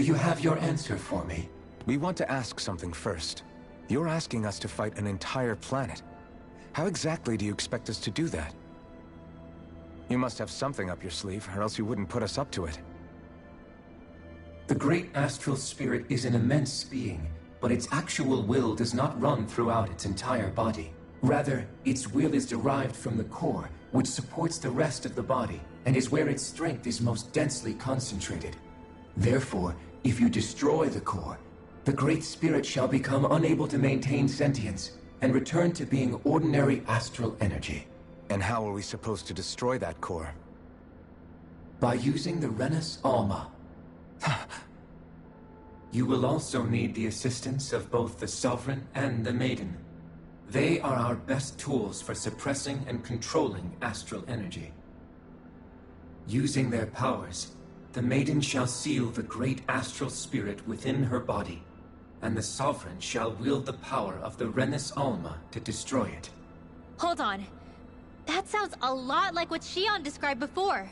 you have your answer for me? We want to ask something first. You're asking us to fight an entire planet. How exactly do you expect us to do that? You must have something up your sleeve, or else you wouldn't put us up to it. The great astral spirit is an immense being, but its actual will does not run throughout its entire body. Rather, its will is derived from the core, which supports the rest of the body, and is where its strength is most densely concentrated. Therefore, if you destroy the core, the Great Spirit shall become unable to maintain sentience, and return to being ordinary astral energy. And how are we supposed to destroy that core? By using the Renus Alma. You will also need the assistance of both the Sovereign and the Maiden. They are our best tools for suppressing and controlling astral energy. Using their powers, the Maiden shall seal the great astral spirit within her body, and the Sovereign shall wield the power of the Renus Alma to destroy it. Hold on. That sounds a lot like what Shion described before.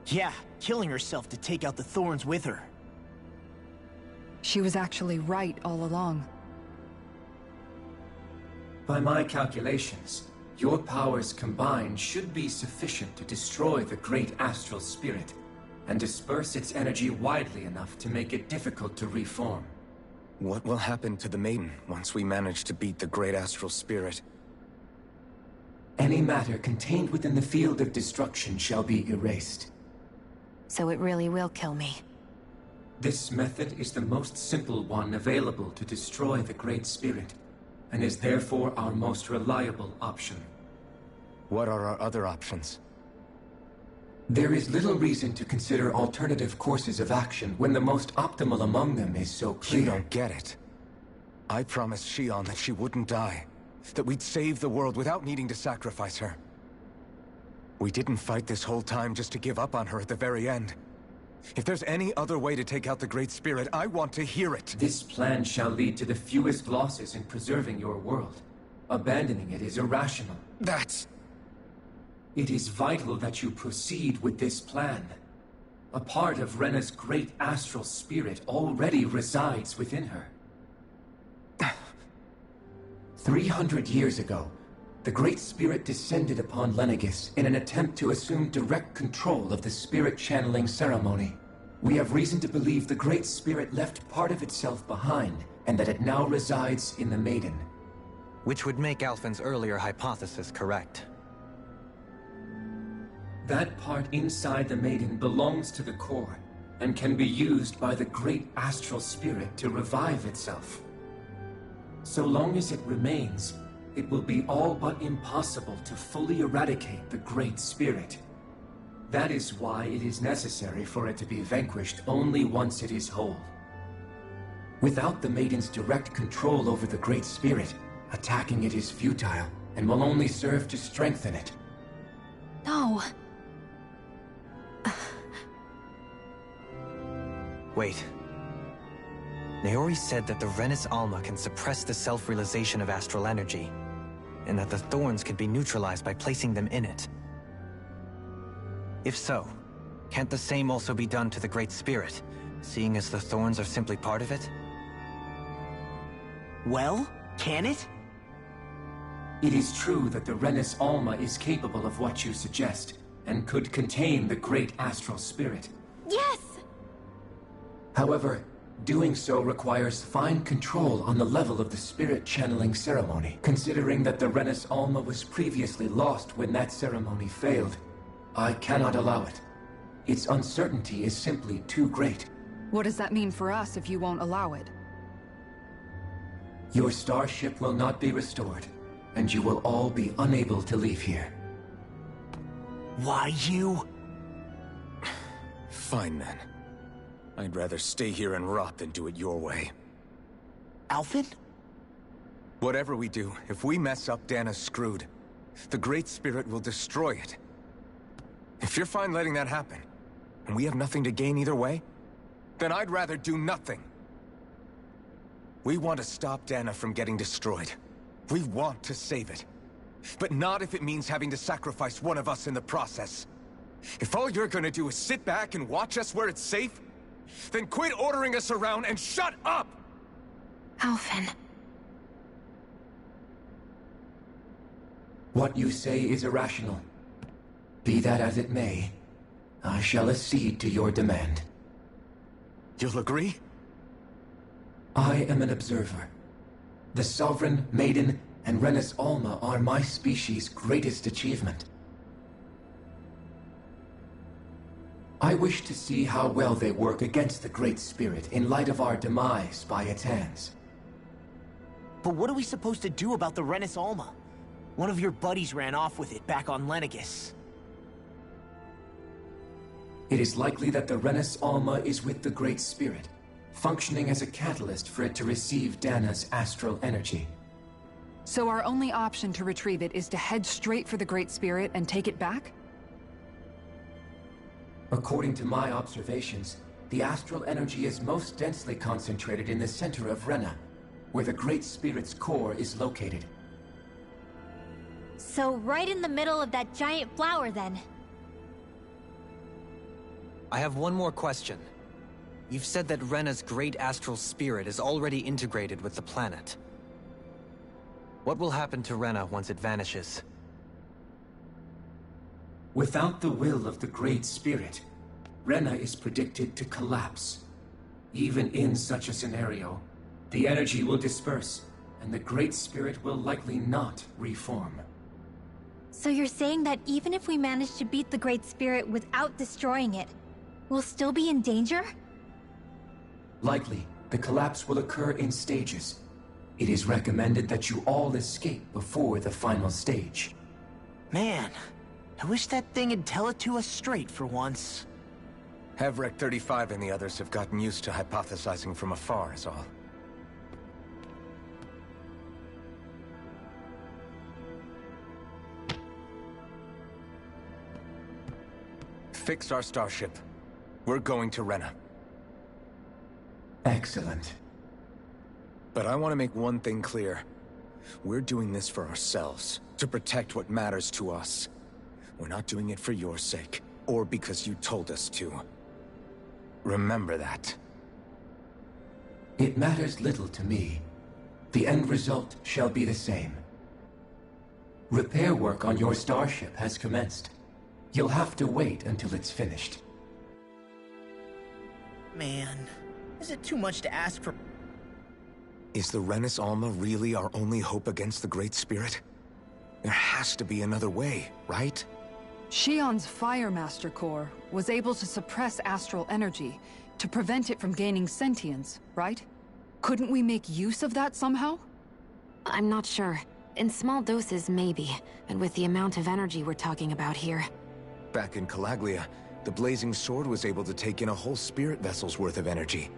Yeah, killing herself to take out the thorns with her. She was actually right all along. By my calculations, your powers combined should be sufficient to destroy the great astral spirit, and disperse its energy widely enough to make it difficult to reform. What will happen to the Maiden once we manage to beat the great astral spirit? Any matter contained within the field of destruction shall be erased. So it really will kill me. This method is the most simple one available to destroy the Great Spirit, and is therefore our most reliable option. What are our other options? There is little reason to consider alternative courses of action when the most optimal among them is so clear. You don't get it. I promised Shion that she wouldn't die, that we'd save the world without needing to sacrifice her. We didn't fight this whole time just to give up on her at the very end. If there's any other way to take out the Great Spirit, I want to hear it. This plan shall lead to the fewest losses in preserving your world. Abandoning it is irrational. That's... It is vital that you proceed with this plan. A part of Rena's great astral spirit already resides within her. 300 years ago, the Great Spirit descended upon Lenegis in an attempt to assume direct control of the spirit channeling ceremony. We have reason to believe the Great Spirit left part of itself behind, and that it now resides in the Maiden. Which would make Alphen's earlier hypothesis correct. That part inside the Maiden belongs to the core, and can be used by the great astral spirit to revive itself. So long as it remains, it will be all but impossible to fully eradicate the Great Spirit. That is why it is necessary for it to be vanquished only once it is whole. Without the Maiden's direct control over the Great Spirit, attacking it is futile, and will only serve to strengthen it. No. Wait. Naori said that the Renus Alma can suppress the self-realization of astral energy, and that the thorns can be neutralized by placing them in it. If so, can't the same also be done to the Great Spirit, seeing as the thorns are simply part of it? Well, can it? It is true that the Renus Alma is capable of what you suggest, and could contain the great astral spirit. Yes! However, doing so requires fine control on the level of the spirit channeling ceremony, considering that the Renus Alma was previously lost when that ceremony failed. I cannot allow it. Its uncertainty is simply too great. What does that mean for us if you won't allow it? Your starship will not be restored, and you will all be unable to leave here. Why you? Fine then. I'd rather stay here and rot than do it your way. Alphen? Whatever we do, if we mess up, Dana's screwed. The Great Spirit will destroy it. If you're fine letting that happen, and we have nothing to gain either way, then I'd rather do nothing. We want to stop Dana from getting destroyed. We want to save it. But not if it means having to sacrifice one of us in the process. If all you're gonna do is sit back and watch us where it's safe, Then quit ordering us around and shut up! Alvin. What you say is irrational. Be that as it may, I shall accede to your demand. You'll agree? I am an observer. The Sovereign, Maiden, and Renis Alma are my species' greatest achievement. I wish to see how well they work against the Great Spirit in light of our demise by its hands. But what are we supposed to do about the Renis Alma? One of your buddies ran off with it back on Lenegus. It is likely that the Renis Alma is with the Great Spirit, functioning as a catalyst for it to receive Dana's astral energy. So our only option to retrieve it is to head straight for the Great Spirit and take it back? According to my observations, the astral energy is most densely concentrated in the center of Rena, where the Great Spirit's core is located. So right in the middle of that giant flower, then. I have one more question. You've said that Rena's great astral spirit is already integrated with the planet. What will happen to Rena once it vanishes? Without the will of the Great Spirit, Rena is predicted to collapse. Even in such a scenario, the energy will disperse, and the Great Spirit will likely not reform. So you're saying that even if we manage to beat the Great Spirit without destroying it, we'll still be in danger? Likely, the collapse will occur in stages. It is recommended that you all escape before the final stage. Man, I wish that thing would tell it to us straight for once. Hevrek 35 and the others have gotten used to hypothesizing from afar is all. Fix our starship. We're going to Rena. Excellent. But I want to make one thing clear. We're doing this for ourselves, to protect what matters to us. We're not doing it for your sake, or because you told us to. Remember that. It matters little to me. The end result shall be the same. Repair work on your starship has commenced. You'll have to wait until it's finished. Man, is it too much to ask for? Is the Renis Alma really our only hope against the Great Spirit? There has to be another way, right? Shion's Fire Master Core was able to suppress astral energy to prevent it from gaining sentience, right? Couldn't we make use of that somehow? I'm not sure. In small doses, maybe. And with the amount of energy we're talking about here. Back in Calaglia, the Blazing Sword was able to take in a whole spirit vessel's worth of energy.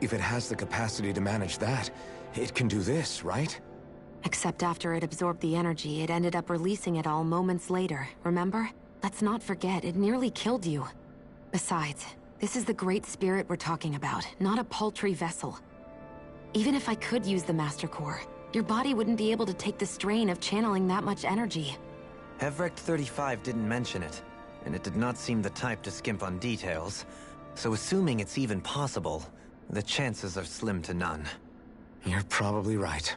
If it has the capacity to manage that, it can do this, right? Except after it absorbed the energy, it ended up releasing it all moments later, remember? Let's not forget, it nearly killed you. Besides, this is the Great Spirit we're talking about, not a paltry vessel. Even if I could use the Master Core, your body wouldn't be able to take the strain of channeling that much energy. Hevrek 35 didn't mention it, and it did not seem the type to skimp on details. So assuming it's even possible, the chances are slim to none. You're probably right.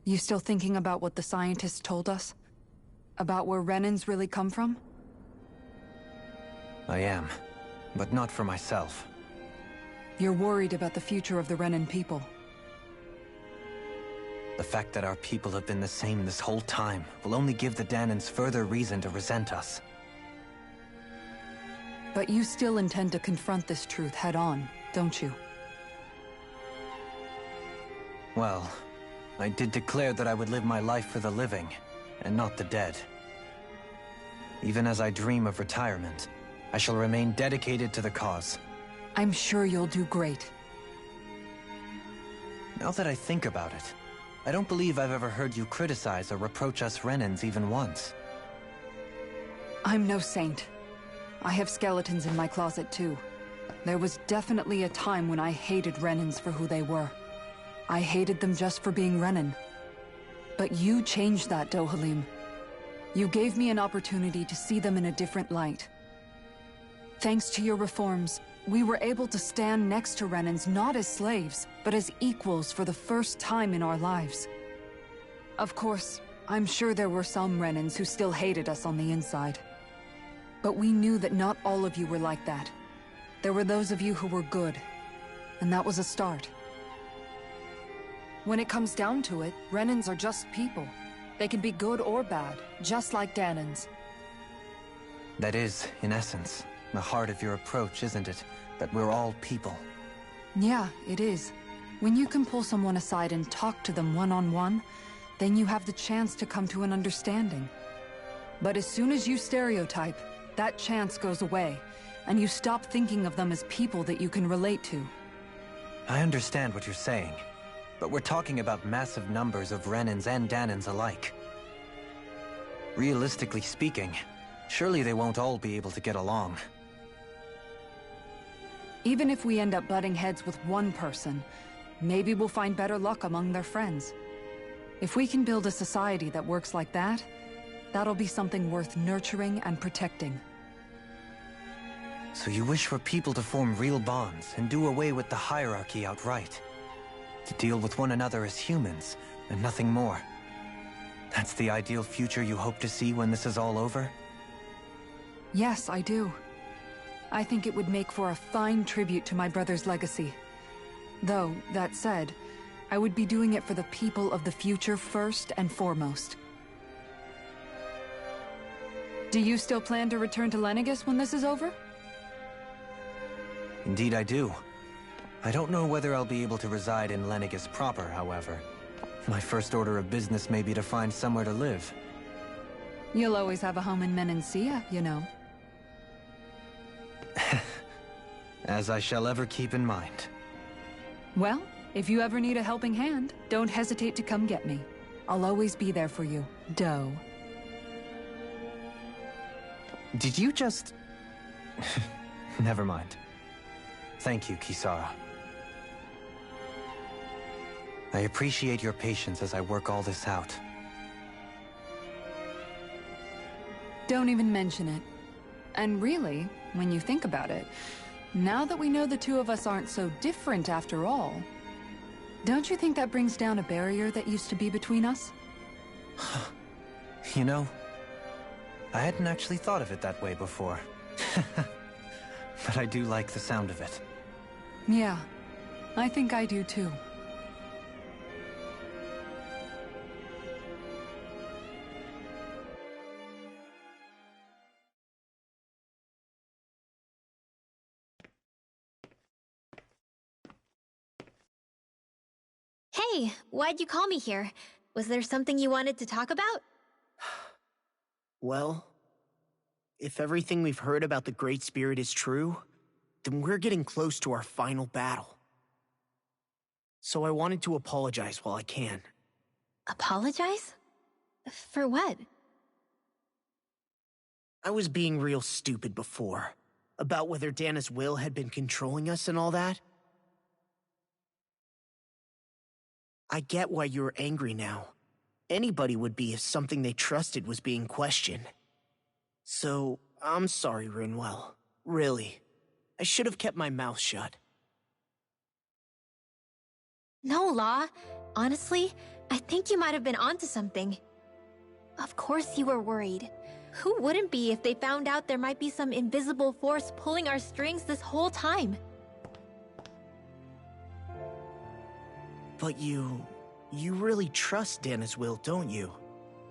You still thinking about what the scientists told us? About where Renans really come from? I am, but not for myself. You're worried about the future of the Renan people. The fact that our people have been the same this whole time will only give the Danans further reason to resent us. But you still intend to confront this truth head-on, don't you? Well, I did declare that I would live my life for the living, and not the dead. Even as I dream of retirement, I shall remain dedicated to the cause. I'm sure you'll do great. Now that I think about it, I don't believe I've ever heard you criticize or reproach us Renans even once. I'm no saint. I have skeletons in my closet too. There was definitely a time when I hated Renans for who they were. I hated them just for being Renan. But you changed that, Dohalim. You gave me an opportunity to see them in a different light. Thanks to your reforms, we were able to stand next to Renans not as slaves, but as equals for the first time in our lives. Of course, I'm sure there were some Renans who still hated us on the inside. But we knew that not all of you were like that. There were those of you who were good, and that was a start. When it comes down to it, Renans are just people. They can be good or bad, just like Danans. That is, in essence, the heart of your approach, isn't it? That we're all people. Yeah, it is. When you can pull someone aside and talk to them one-on-one, then you have the chance to come to an understanding. But as soon as you stereotype, that chance goes away, and you stop thinking of them as people that you can relate to. I understand what you're saying, but we're talking about massive numbers of Renans and Danans alike. Realistically speaking, surely they won't all be able to get along. Even if we end up butting heads with one person, maybe we'll find better luck among their friends. If we can build a society that works like that, that'll be something worth nurturing and protecting. So you wish for people to form real bonds and do away with the hierarchy outright? To deal with one another as humans, and nothing more? That's the ideal future you hope to see when this is all over? Yes, I do. I think it would make for a fine tribute to my brother's legacy. Though, that said, I would be doing it for the people of the future first and foremost. Do you still plan to return to Lenegis when this is over? Indeed I do. I don't know whether I'll be able to reside in Lenegis proper, however. My first order of business may be to find somewhere to live. You'll always have a home in Menancia, you know. As I shall ever keep in mind. Well, if you ever need a helping hand, don't hesitate to come get me. I'll always be there for you, Doe. Did you just... Never mind. Thank you, Kisara. I appreciate your patience as I work all this out. Don't even mention it. And really, when you think about it, now that we know the two of us aren't so different after all, don't you think that brings down a barrier that used to be between us? You know, I hadn't actually thought of it that way before. But I do like the sound of it. Yeah, I think I do too. Hey, why'd you call me here? Was there something you wanted to talk about? Well, if everything we've heard about the Great Spirit is true, then we're getting close to our final battle. So I wanted to apologize while I can. Apologize? For what? I was being real stupid before, about whether Dana's will had been controlling us and all that. I get why you're angry now. Anybody would be if something they trusted was being questioned. So, I'm sorry, Rinwell. Really. I should have kept my mouth shut. No, Law. Honestly, I think you might have been onto something. Of course you were worried. Who wouldn't be if they found out there might be some invisible force pulling our strings this whole time? But you really trust Dana's will, don't you?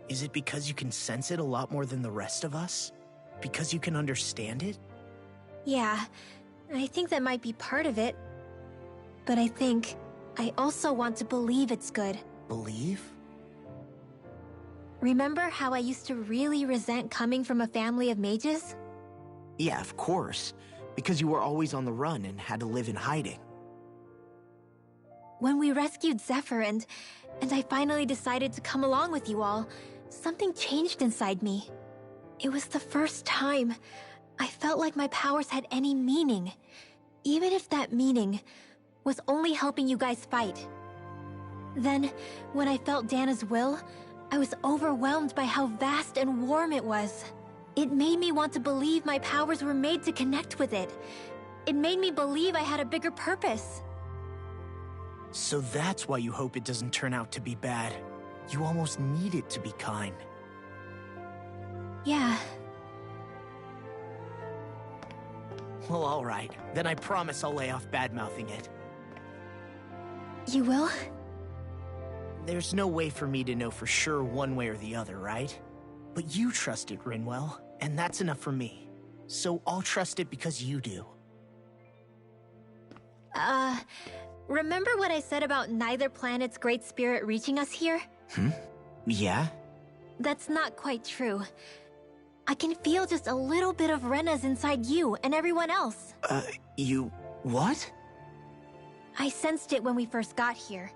Is it because you can sense it a lot more than the rest of us? Because you can understand it? Yeah, I think that might be part of it. But I think I also want to believe it's good. Believe? Remember how I used to really resent coming from a family of mages? Yeah, of course. Because you were always on the run and had to live in hiding. When we rescued Zephyr and I finally decided to come along with you all, something changed inside me. It was the first time I felt like my powers had any meaning, even if that meaning was only helping you guys fight. Then, when I felt Dana's will, I was overwhelmed by how vast and warm it was. It made me want to believe my powers were made to connect with it. It made me believe I had a bigger purpose. So that's why you hope it doesn't turn out to be bad. You almost need it to be kind. Yeah. Well, alright. Then I promise I'll lay off bad-mouthing it. You will? There's no way for me to know for sure one way or the other, right? But you trust it, Rinwell, and that's enough for me. So I'll trust it because you do. Remember what I said about neither planet's great spirit reaching us here? Yeah? That's not quite true. I can feel just a little bit of Rena's inside you and everyone else. You... what? I sensed it when we first got here.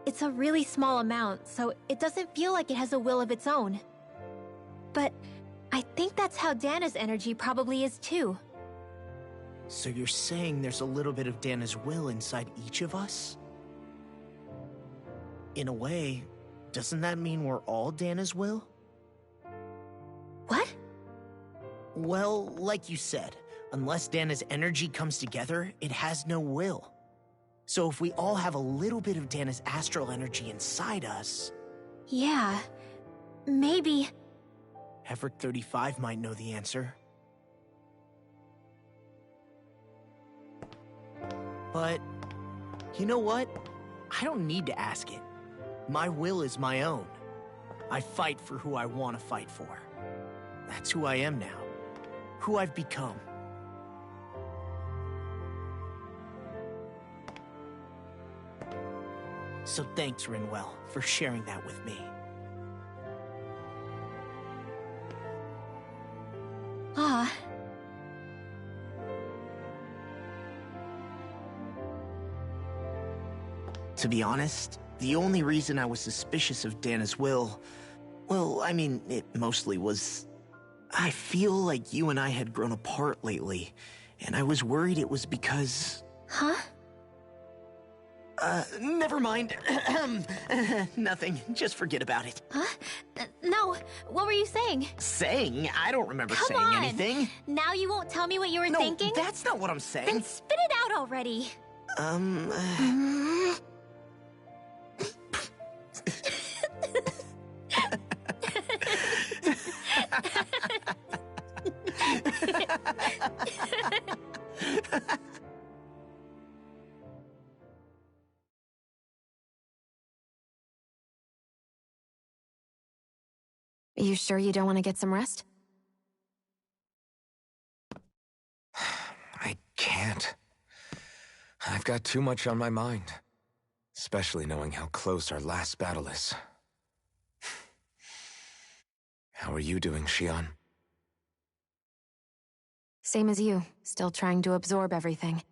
It's a really small amount, so it doesn't feel like it has a will of its own. But I think that's how Dana's energy probably is too. So you're saying there's a little bit of Dana's will inside each of us? In a way, doesn't that mean we're all Dana's will? What? Well, like you said, unless Dana's energy comes together, it has no will. So if we all have a little bit of Dana's astral energy inside us... Yeah, maybe... Effort 35 might know the answer. But, you know what? I don't need to ask it. My will is my own. I fight for who I want to fight for. That's who I am now. Who I've become. So thanks, Rinwell, for sharing that with me. Ah. To be honest, the only reason I was suspicious of Dana's will... well, I mean, it mostly was... I feel like you and I had grown apart lately, and I was worried it was because... Huh? Never mind. Nothing. Just forget about it. Huh? No, what were you saying? Saying? I don't remember Come saying on. anything. Now you won't tell me what you were thinking? No, that's not what I'm saying. Then spit it out already. You sure you don't want to get some rest? I can't. I've got too much on my mind. Especially knowing how close our last battle is. How are you doing, Xion? Same as you, still trying to absorb everything.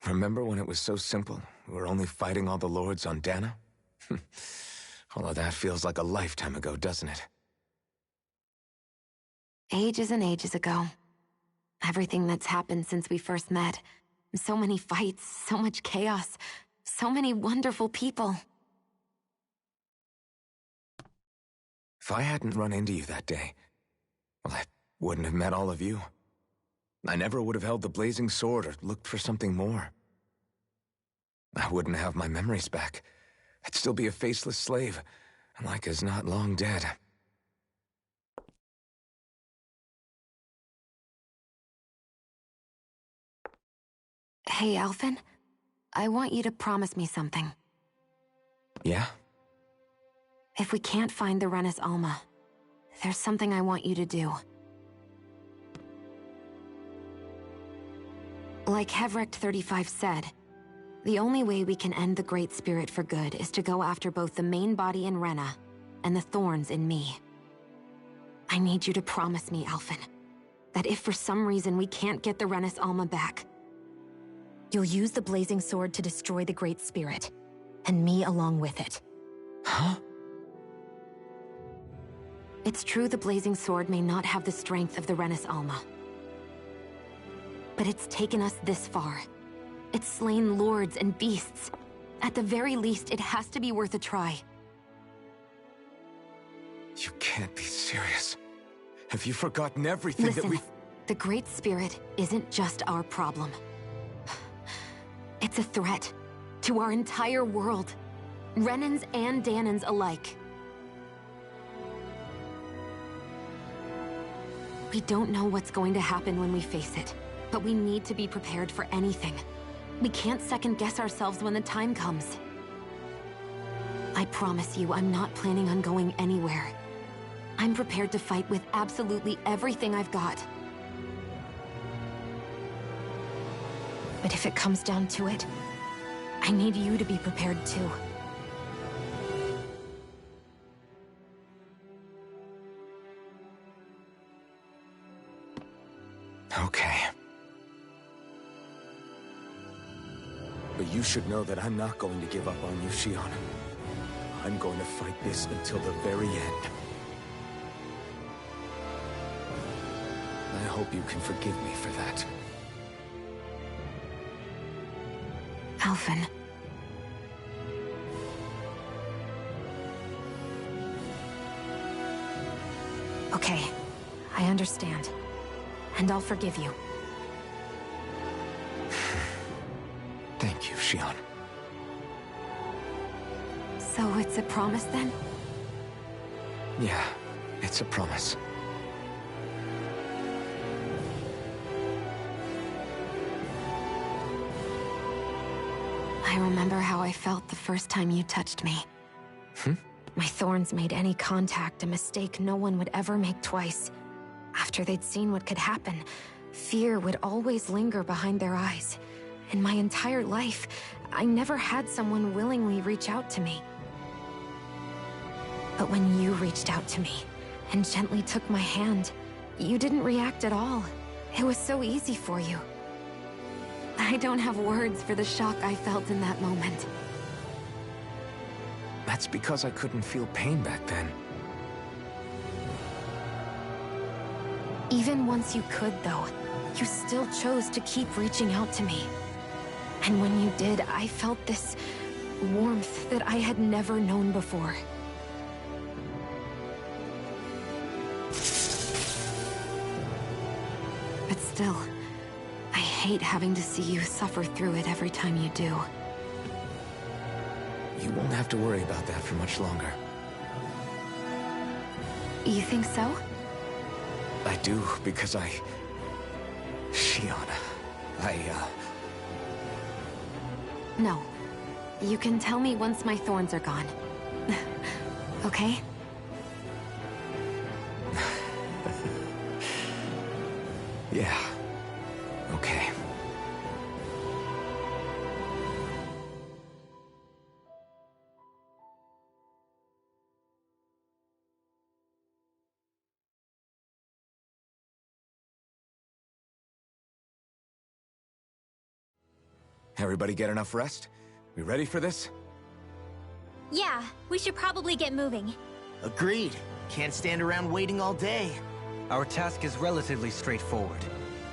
Remember when it was so simple? We were only fighting all the lords on Dana? All of that feels like a lifetime ago, doesn't it? Ages and ages ago. Everything that's happened since we first met. So many fights, so much chaos, so many wonderful people. If I hadn't run into you that day, well, I wouldn't have met all of you. I never would have held the blazing sword or looked for something more. I wouldn't have my memories back. I'd still be a faceless slave, like as not long dead. Hey, Alphen. I want you to promise me something. Yeah? If we can't find the Renis Alma, there's something I want you to do. Like Hevrect 35 said, the only way we can end the Great Spirit for good is to go after both the main body in Rena and the thorns in me. I need you to promise me, Alphen, that if for some reason we can't get the Renis Alma back, you'll use the Blazing Sword to destroy the Great Spirit, and me along with it. Huh? It's true the Blazing Sword may not have the strength of the Renis Alma. But it's taken us this far. It's slain lords and beasts. At the very least, it has to be worth a try. You can't be serious. Have you forgotten everything Listen, that we've... the Great Spirit isn't just our problem. It's a threat to our entire world. Renans and Dahnans alike. We don't know what's going to happen when we face it, but we need to be prepared for anything. We can't second-guess ourselves when the time comes. I promise you, I'm not planning on going anywhere. I'm prepared to fight with absolutely everything I've got. But if it comes down to it, I need you to be prepared too. Okay. But you should know that I'm not going to give up on you, Shion. I'm going to fight this until the very end. I hope you can forgive me for that. Alphen. Okay, I understand. And I'll forgive you. Thank you, Shion. So it's a promise then? Yeah, it's a promise. I remember how I felt the first time you touched me. My thorns made any contact a mistake no one would ever make twice. After they'd seen what could happen, fear would always linger behind their eyes. In my entire life, I never had someone willingly reach out to me. But when you reached out to me and gently took my hand, you didn't react at all. It was so easy for you. I don't have words for the shock I felt in that moment. That's because I couldn't feel pain back then. Even once you could, though, you still chose to keep reaching out to me. And when you did, I felt this warmth that I had never known before. But still, I hate having to see you suffer through it every time you do. You won't have to worry about that for much longer. You think so? I do, because Shion, No. You can tell me once my thorns are gone. Okay? Yeah. Okay. Everybody get enough rest? We ready for this? Yeah, we should probably get moving. Agreed. Can't stand around waiting all day. Our task is relatively straightforward.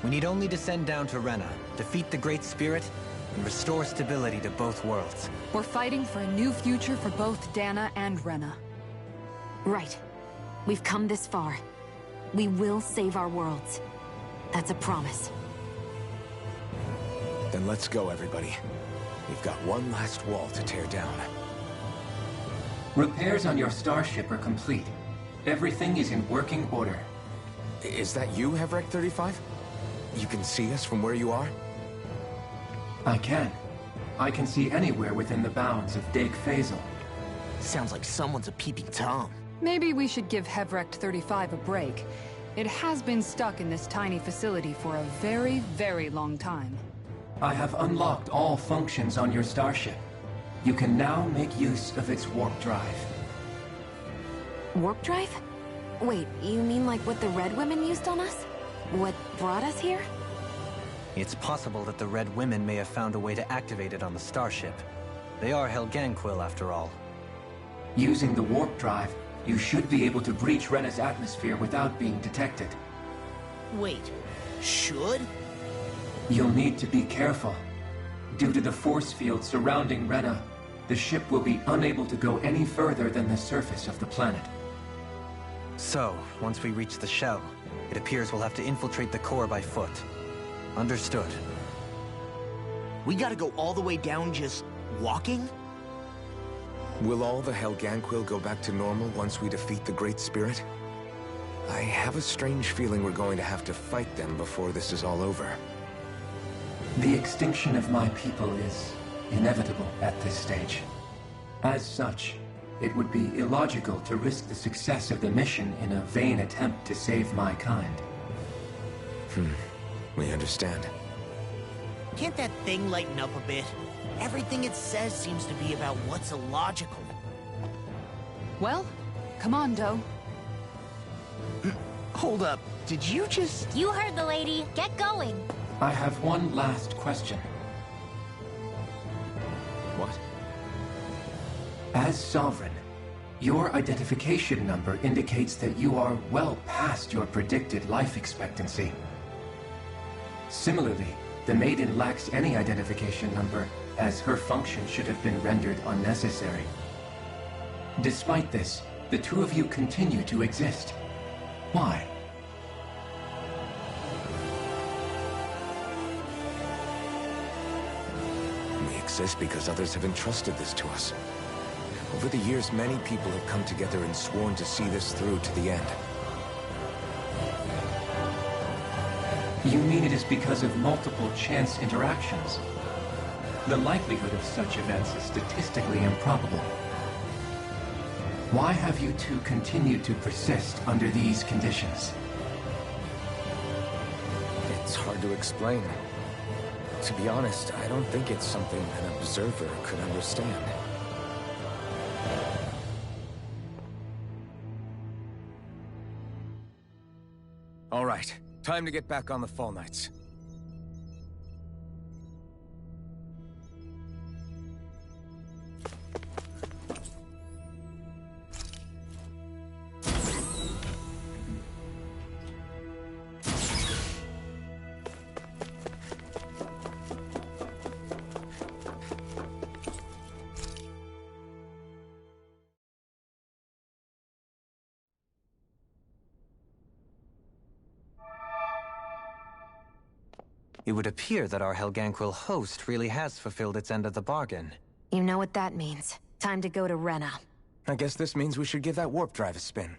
We need only descend down to Rena, defeat the Great Spirit, and restore stability to both worlds. We're fighting for a new future for both Dana and Rena. Right. We've come this far. We will save our worlds. That's a promise. Then let's go, everybody. We've got one last wall to tear down. Repairs on your starship are complete. Everything is in working order. Is that you, Hevrect 35? You can see us from where you are? I can. I can see anywhere within the bounds of Dake Faisal. Sounds like someone's a peeping Tom. Maybe we should give Hevrect 35 a break. It has been stuck in this tiny facility for a very, very long time. I have unlocked all functions on your starship. You can now make use of its warp drive. Warp drive? Wait, you mean like what the Red Women used on us? What brought us here? It's possible that the Red Women may have found a way to activate it on the starship. They are Helganquil, after all. Using the warp drive, you should be able to breach Rena's atmosphere without being detected. Wait, should? You'll need to be careful. Due to the force field surrounding Rena, the ship will be unable to go any further than the surface of the planet. So, once we reach the shell, it appears we'll have to infiltrate the core by foot. Understood. We gotta go all the way down just walking? Will all the Helganquil go back to normal once we defeat the Great Spirit? I have a strange feeling we're going to have to fight them before this is all over. The extinction of my people is inevitable at this stage. As such, it would be illogical to risk the success of the mission in a vain attempt to save my kind. We understand. Can't that thing lighten up a bit? Everything it says seems to be about what's illogical. Well, come on, Doe. Hold up, did you just... You heard the lady. Get going. I have one last question. What? As Sovereign, your identification number indicates that you are well past your predicted life expectancy. Similarly, the Maiden lacks any identification number, as her function should have been rendered unnecessary. Despite this, the two of you continue to exist. Why? We exist because others have entrusted this to us. Over the years, many people have come together and sworn to see this through to the end. You mean it is because of multiple chance interactions? The likelihood of such events is statistically improbable. Why have you two continued to persist under these conditions? It's hard to explain. To be honest, I don't think it's something an observer could understand. All right, time to get back on the Fall Knights. It would appear that our Helganquil host really has fulfilled its end of the bargain. You know what that means. Time to go to Rena. I guess this means we should give that warp drive a spin.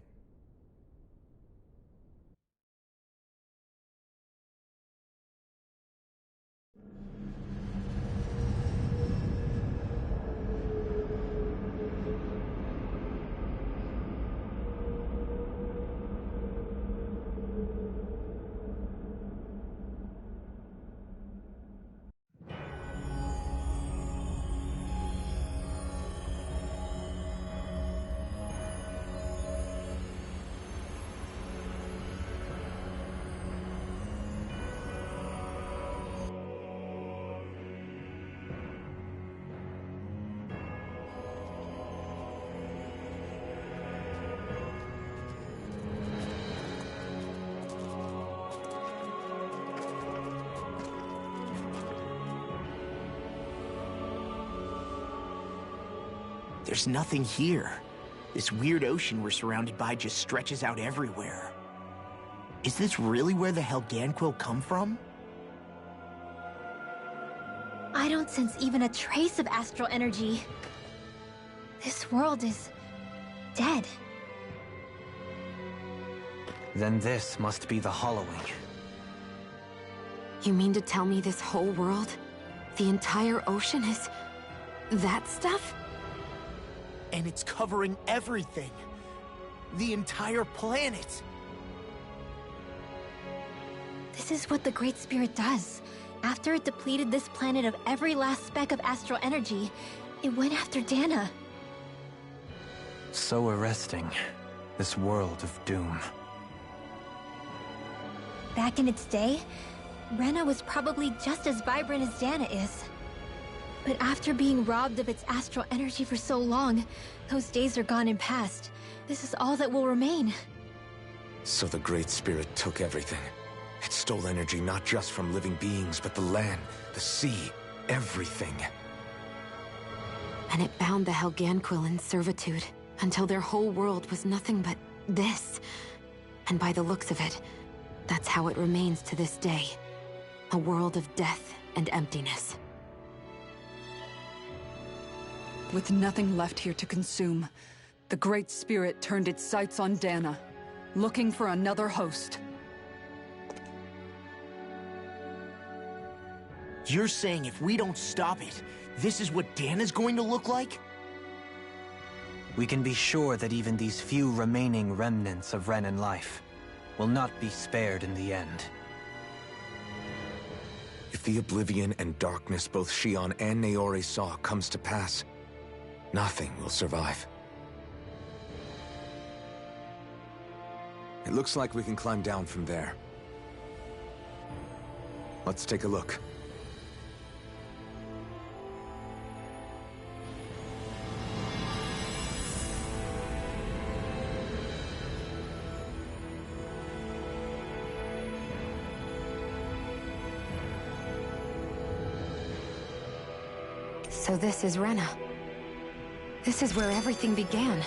There's nothing here. This weird ocean we're surrounded by just stretches out everywhere. Is this really where the Helganquil come from? I don't sense even a trace of astral energy. This world is dead. Then this must be the Hollowing. You mean to tell me this whole world, the entire ocean is that stuff? And it's covering everything. The entire planet. This is what the Great Spirit does. After it depleted this planet of every last speck of astral energy, it went after Dana. So arresting. This world of doom. Back in its day, Rena was probably just as vibrant as Dana is. But after being robbed of its astral energy for so long, those days are gone and past. This is all that will remain. So the Great Spirit took everything. It stole energy not just from living beings, but the land, the sea, everything. And it bound the Helganquil in servitude, until their whole world was nothing but this. And by the looks of it, that's how it remains to this day. A world of death and emptiness. With nothing left here to consume, the Great Spirit turned its sights on Dana, looking for another host. You're saying if we don't stop it, this is what Dana's going to look like? We can be sure that even these few remaining remnants of Renan life will not be spared in the end. If the oblivion and darkness both Shion and Naori saw comes to pass, nothing will survive. It looks like we can climb down from there. Let's take a look. So this is Rena. This is where everything began.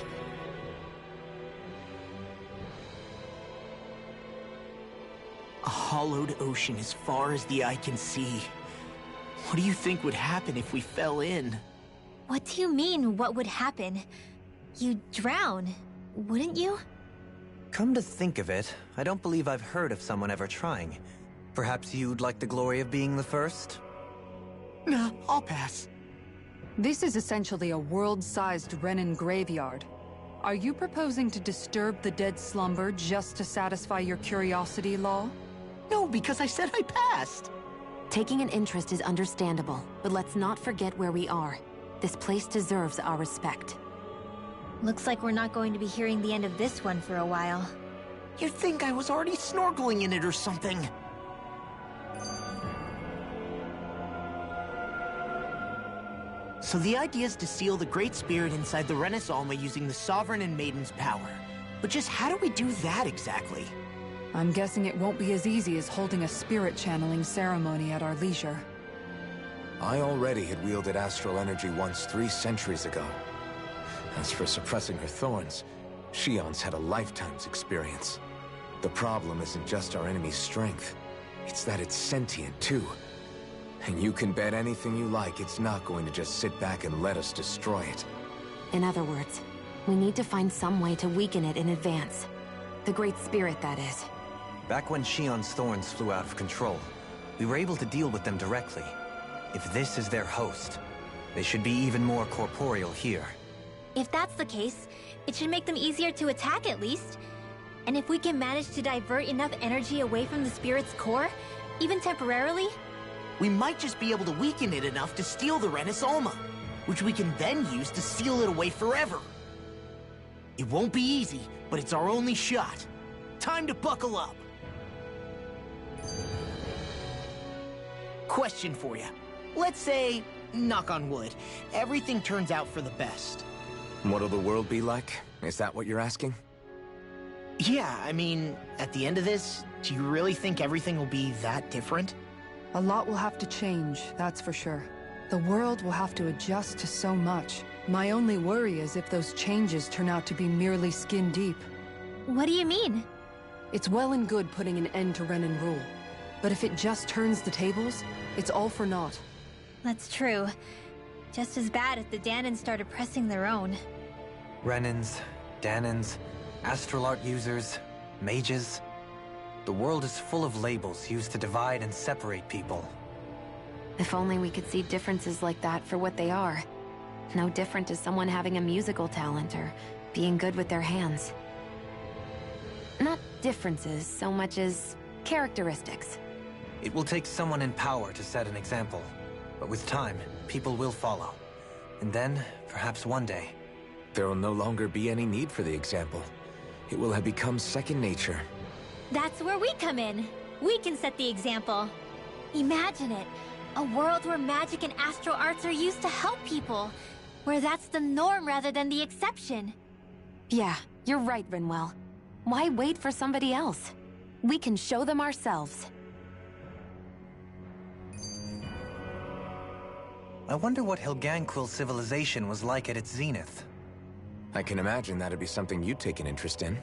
A hollowed ocean as far as the eye can see. What do you think would happen if we fell in? What do you mean, what would happen? You'd drown, wouldn't you? Come to think of it, I don't believe I've heard of someone ever trying. Perhaps you'd like the glory of being the first? Nah, I'll pass. This is essentially a world-sized Renan graveyard. Are you proposing to disturb the dead slumber just to satisfy your curiosity, Law? No, because I said I passed. Taking an interest is understandable, but let's not forget where we are. This place deserves our respect. Looks like we're not going to be hearing the end of this one for a while. You'd think I was already snorkeling in it or something. So the idea is to seal the Great Spirit inside the Renis Alma using the Sovereign and Maiden's power. But just how do we do that exactly? I'm guessing it won't be as easy as holding a spirit channeling ceremony at our leisure. I already had wielded astral energy once 3 centuries ago. As for suppressing her thorns, Shion's had a lifetime's experience. The problem isn't just our enemy's strength, it's that it's sentient too. And you can bet anything you like it's not going to just sit back and let us destroy it. In other words, we need to find some way to weaken it in advance. The Great Spirit, that is. Back when Shion's thorns flew out of control, we were able to deal with them directly. If this is their host, they should be even more corporeal here. If that's the case, it should make them easier to attack at least. And if we can manage to divert enough energy away from the spirit's core, even temporarily, we might just be able to weaken it enough to steal the Renis Alma, which we can then use to seal it away forever. It won't be easy, but it's our only shot. Time to buckle up. Question for you. Let's say, knock on wood, everything turns out for the best. What'll the world be like? Is that what you're asking? Yeah, I mean, at the end of this, do you really think everything will be that different? A lot will have to change, that's for sure. The world will have to adjust to so much. My only worry is if those changes turn out to be merely skin deep. what do you mean? It's well and good putting an end to Renan rule. But if it just turns the tables, it's all for naught. That's true. Just as bad if the Danans started pressing their own. Renans, Danans, astral art users, mages. The world is full of labels used to divide and separate people. If only we could see differences like that for what they are. No different to someone having a musical talent or being good with their hands. Not differences so much as characteristics. It will take someone in power to set an example. But with time, people will follow. And then, perhaps one day... There will no longer be any need for the example. It will have become second nature. That's where we come in. We can set the example. Imagine it. A world where magic and astral arts are used to help people. Where that's the norm rather than the exception. Yeah, you're right, Rinwell. Why wait for somebody else? We can show them ourselves. I wonder what Helganquil civilization was like at its zenith. I can imagine that'd be something you'd take an interest in.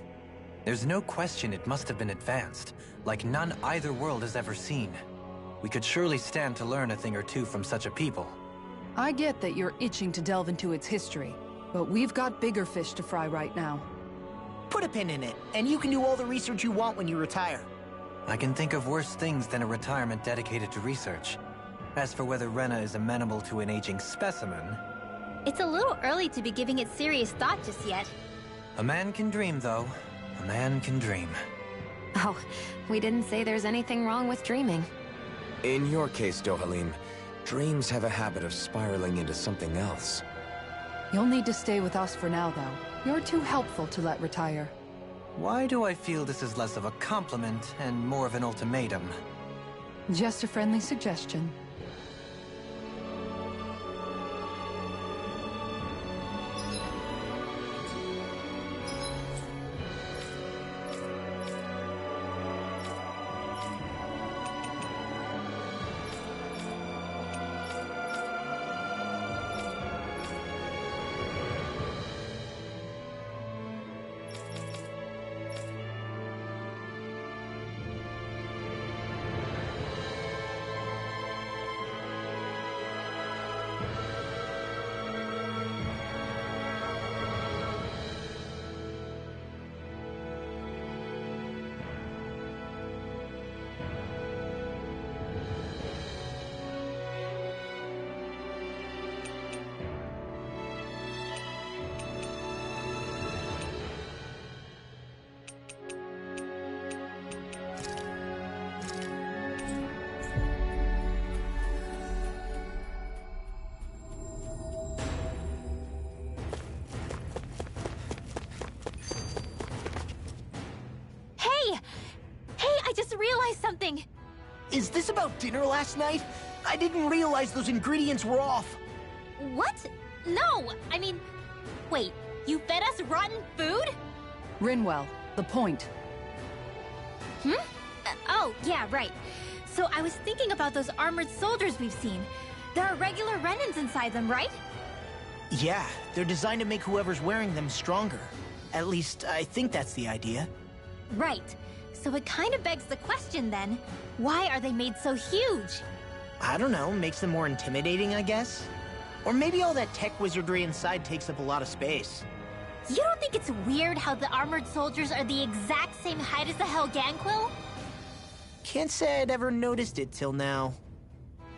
There's no question it must have been advanced, like none either world has ever seen. We could surely stand to learn a thing or two from such a people. I get that you're itching to delve into its history, but we've got bigger fish to fry right now. Put a pin in it, and you can do all the research you want when you retire. I can think of worse things than a retirement dedicated to research. As for whether Rena is amenable to an aging specimen... It's a little early to be giving it serious thought just yet. A man can dream, though. A man can dream. Oh, we didn't say there's anything wrong with dreaming. In your case, Dohalim, dreams have a habit of spiraling into something else. You'll need to stay with us for now, though. You're too helpful to let retire. Why do I feel this is less of a compliment and more of an ultimatum? Just a friendly suggestion. Something. Is this about dinner last night? I didn't realize those ingredients were off. What? No! I mean, wait, you fed us rotten food? Rinwell, the point. Oh, yeah, right. So I was thinking about those armored soldiers we've seen. There are regular Renans inside them, right? Yeah, they're designed to make whoever's wearing them stronger. At least, I think that's the idea. Right. So it kind of begs the question then, why are they made so huge? I don't know, makes them more intimidating, I guess? Or maybe all that tech wizardry inside takes up a lot of space. You don't think it's weird how the armored soldiers are the exact same height as the Helganquil? Can't say I'd ever noticed it till now.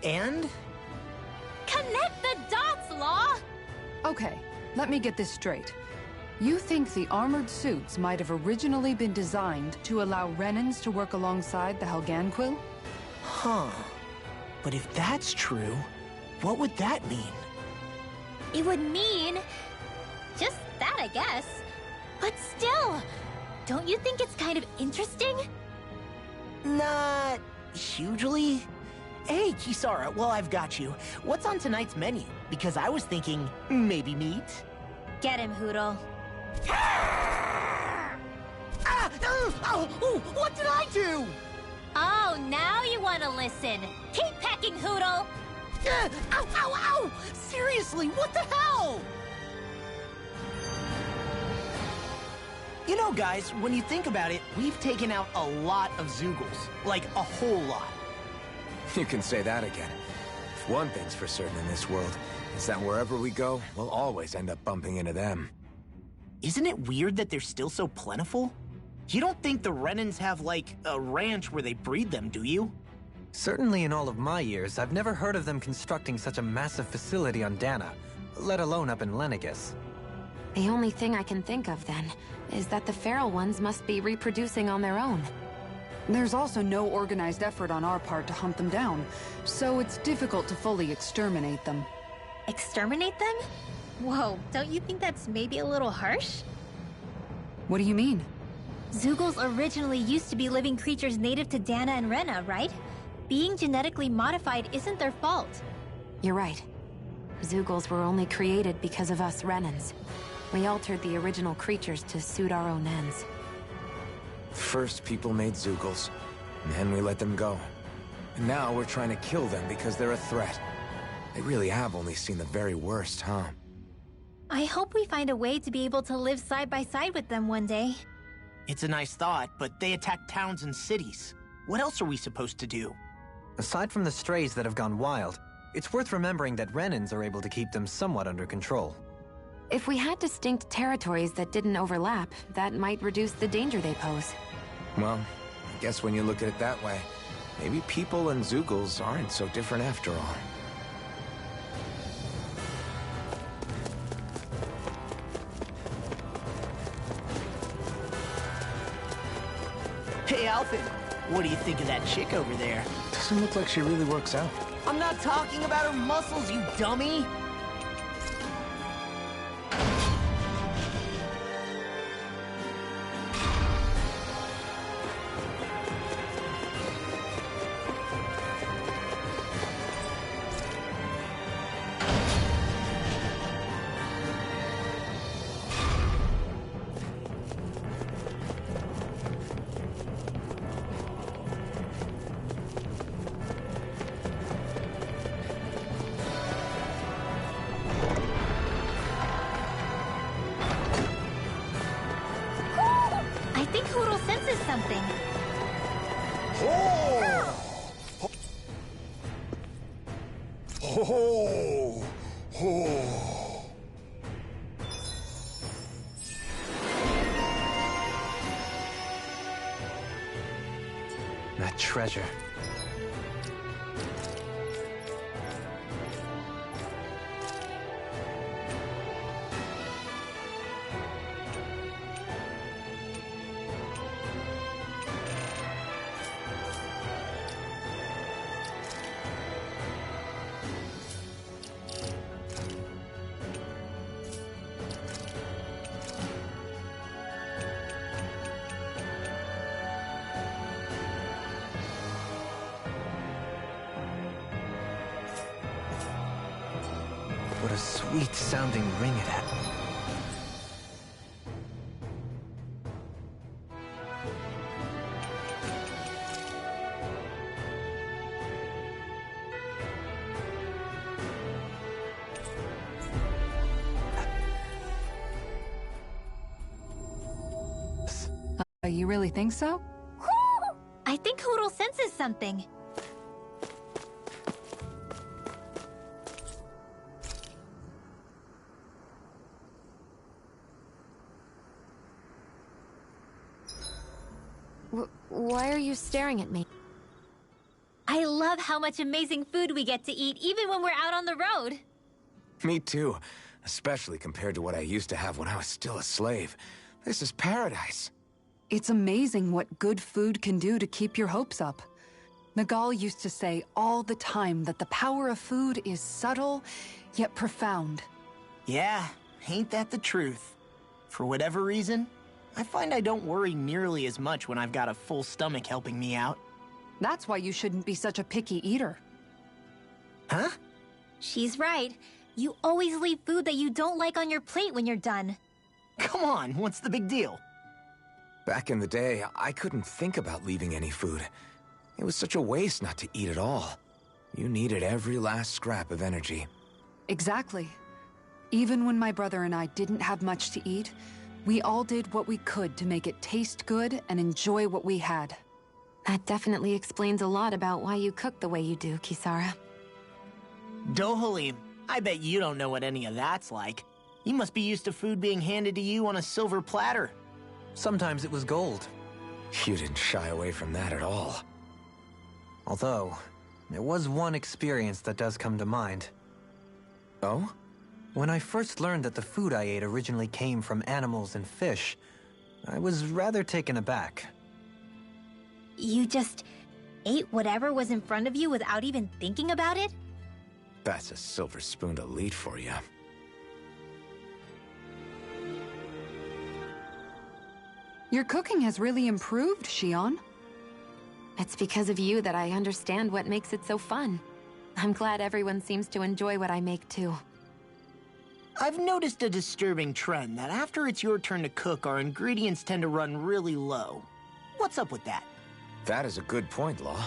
And? Connect the dots, Law! Okay, let me get this straight. You think the armored suits might have originally been designed to allow Renans to work alongside the Helganquil? Huh. But if that's true, what would that mean? It would mean... just that, I guess. But still, don't you think it's kind of interesting? Not... hugely? Hey, Kisara, well, I've got you. What's on tonight's menu? Because I was thinking, maybe meat? Get him, Hootle. What did I do? Oh, now you want to listen. Keep pecking, Hootle! Ow, ow, ow! Seriously, what the hell? You know, guys, when you think about it, we've taken out a lot of Zoogles. Like, a whole lot. You can say that again. If one thing's for certain in this world, it's that wherever we go, we'll always end up bumping into them. Isn't it weird that they're still so plentiful? You don't think the Renans have, like, a ranch where they breed them, do you? Certainly in all of my years, I've never heard of them constructing such a massive facility on Dana, let alone up in Lenegus. The only thing I can think of, then, is that the feral ones must be reproducing on their own. There's also no organized effort on our part to hunt them down, so it's difficult to fully exterminate them. Exterminate them? Whoa, don't you think that's maybe a little harsh? What do you mean? Zeugles originally used to be living creatures native to Dana and Rena, right? Being genetically modified isn't their fault. You're right. Zeugles were only created because of us Renans. We altered the original creatures to suit our own ends. First, people made Zeugles, and then we let them go. And now we're trying to kill them because they're a threat. They really have only seen the very worst, huh? I hope we find a way to be able to live side by side with them one day. It's a nice thought, but they attack towns and cities. What else are we supposed to do? Aside from the strays that have gone wild, it's worth remembering that Renans are able to keep them somewhat under control. If we had distinct territories that didn't overlap, that might reduce the danger they pose. Well, I guess when you look at it that way, maybe people and Zeugles aren't so different after all. Hey, Alfred, what do you think of that chick over there? Doesn't look like she really works out. I'm not talking about her muscles, you dummy! Something. That treasure. What a sweet-sounding ring it had. You really think so? I think Hootle senses something. Why are you staring at me? I love how much amazing food we get to eat, even when we're out on the road. Me too, especially compared to what I used to have when I was still a slave. This is paradise. It's amazing what good food can do to keep your hopes up. Nagal used to say all the time that the power of food is subtle, yet profound. Yeah, ain't that the truth? For whatever reason, I find I don't worry nearly as much when I've got a full stomach helping me out. That's why you shouldn't be such a picky eater. Huh? She's right. You always leave food that you don't like on your plate when you're done. Come on, what's the big deal? Back in the day, I couldn't think about leaving any food. It was such a waste not to eat at all. You needed every last scrap of energy. Exactly. Even when my brother and I didn't have much to eat, we all did what we could to make it taste good and enjoy what we had. That definitely explains a lot about why you cook the way you do, Kisara. Dohalim, I bet you don't know what any of that's like. You must be used to food being handed to you on a silver platter. Sometimes it was gold. You didn't shy away from that at all. Although, there was one experience that does come to mind. Oh? When I first learned that the food I ate originally came from animals and fish, I was rather taken aback. You just ate whatever was in front of you without even thinking about it? That's a silver spoon elite for you. Your cooking has really improved, Shion. It's because of you that I understand what makes it so fun. I'm glad everyone seems to enjoy what I make too. I've noticed a disturbing trend that after it's your turn to cook, our ingredients tend to run really low. What's up with that? That is a good point, Law.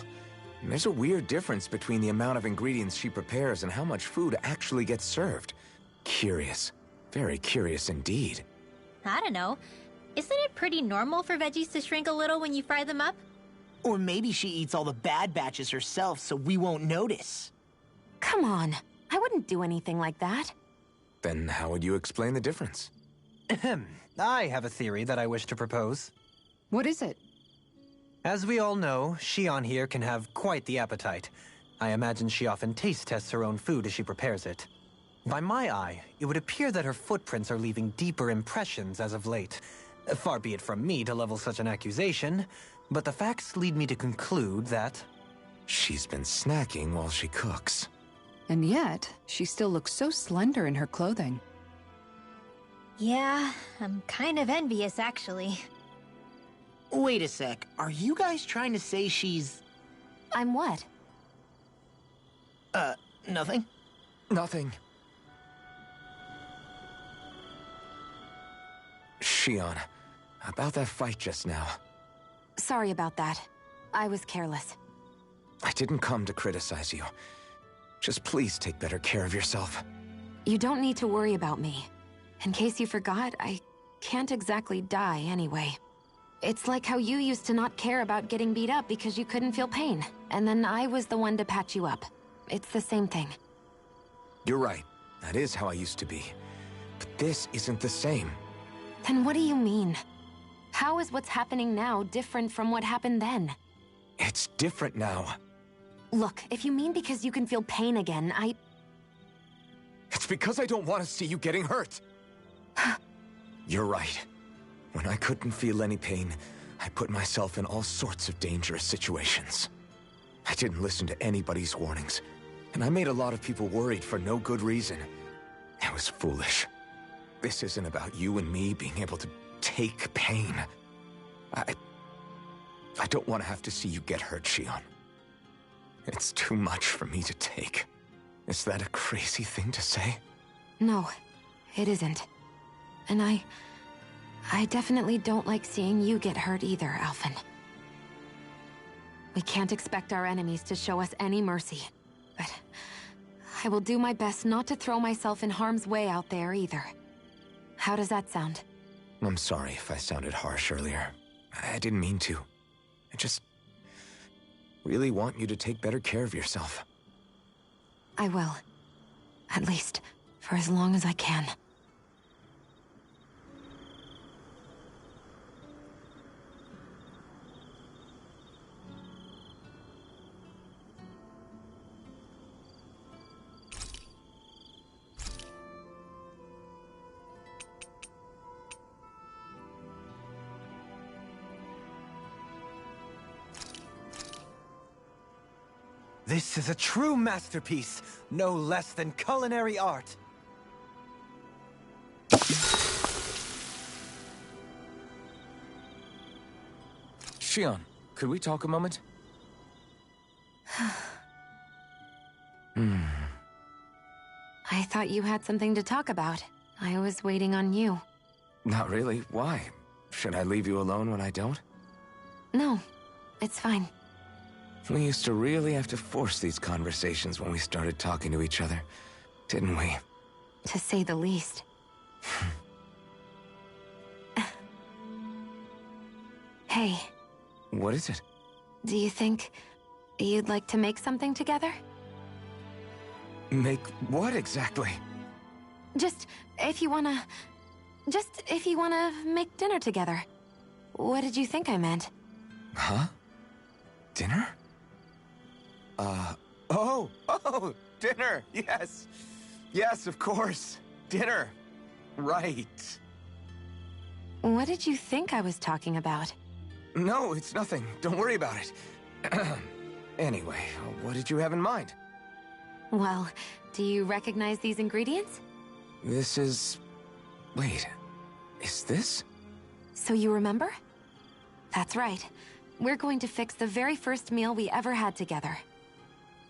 There's a weird difference between the amount of ingredients she prepares and how much food actually gets served. Curious. Very curious indeed. I don't know. Isn't it pretty normal for veggies to shrink a little when you fry them up? Or maybe she eats all the bad batches herself so we won't notice. Come on, I wouldn't do anything like that. Then how would you explain the difference? Ahem. I have a theory that I wish to propose. What is it? As we all know, Shion here can have quite the appetite. I imagine she often taste tests her own food as she prepares it. By my eye, it would appear that her footprints are leaving deeper impressions as of late. Far be it from me to level such an accusation, but the facts lead me to conclude that... She's been snacking while she cooks. And yet, she still looks so slender in her clothing. Yeah, I'm kind of envious, actually. Wait a sec, are you guys trying to say she's... I'm what? Nothing? Nothing. Shion, about that fight just now. Sorry about that. I was careless. I didn't come to criticize you. Just please take better care of yourself. You don't need to worry about me. In case you forgot, I can't exactly die anyway. It's like how you used to not care about getting beat up because you couldn't feel pain, and then I was the one to patch you up. It's the same thing. You're right. That is how I used to be. But this isn't the same. Then what do you mean? How is what's happening now different from what happened then? It's different now. Look, if you mean because you can feel pain again, It's because I don't want to see you getting hurt. You're right. When I couldn't feel any pain, I put myself in all sorts of dangerous situations. I didn't listen to anybody's warnings, and I made a lot of people worried for no good reason. It was foolish. This isn't about you and me being able to take pain. I don't want to have to see you get hurt, Shion. It's too much for me to take. Is that a crazy thing to say? No, it isn't. And I definitely don't like seeing you get hurt either, Alphen. We can't expect our enemies to show us any mercy, but I will do my best not to throw myself in harm's way out there either. How does that sound? I'm sorry if I sounded harsh earlier. I didn't mean to. I just really want you to take better care of yourself. I will. At least, for as long as I can. This is a true masterpiece, no less than culinary art. Shion, could we talk a moment? I thought you had something to talk about. I was waiting on you. Not really. Why? Should I leave you alone when I don't? No, it's fine. We used to really have to force these conversations when we started talking to each other, didn't we? To say the least. Hey. What is it? Do you think you'd like to make something together? Make what exactly? Just if you wanna make dinner together. What did you think I meant? Huh? Dinner? Oh, dinner! Yes! Yes, of course! dinner. Right. What did you think I was talking about? No, it's nothing. Don't worry about it. Anyway, what did you have in mind? Well, do you recognize these ingredients? This is... Wait, is this? So you remember? That's right. We're going to fix the very first meal we ever had together.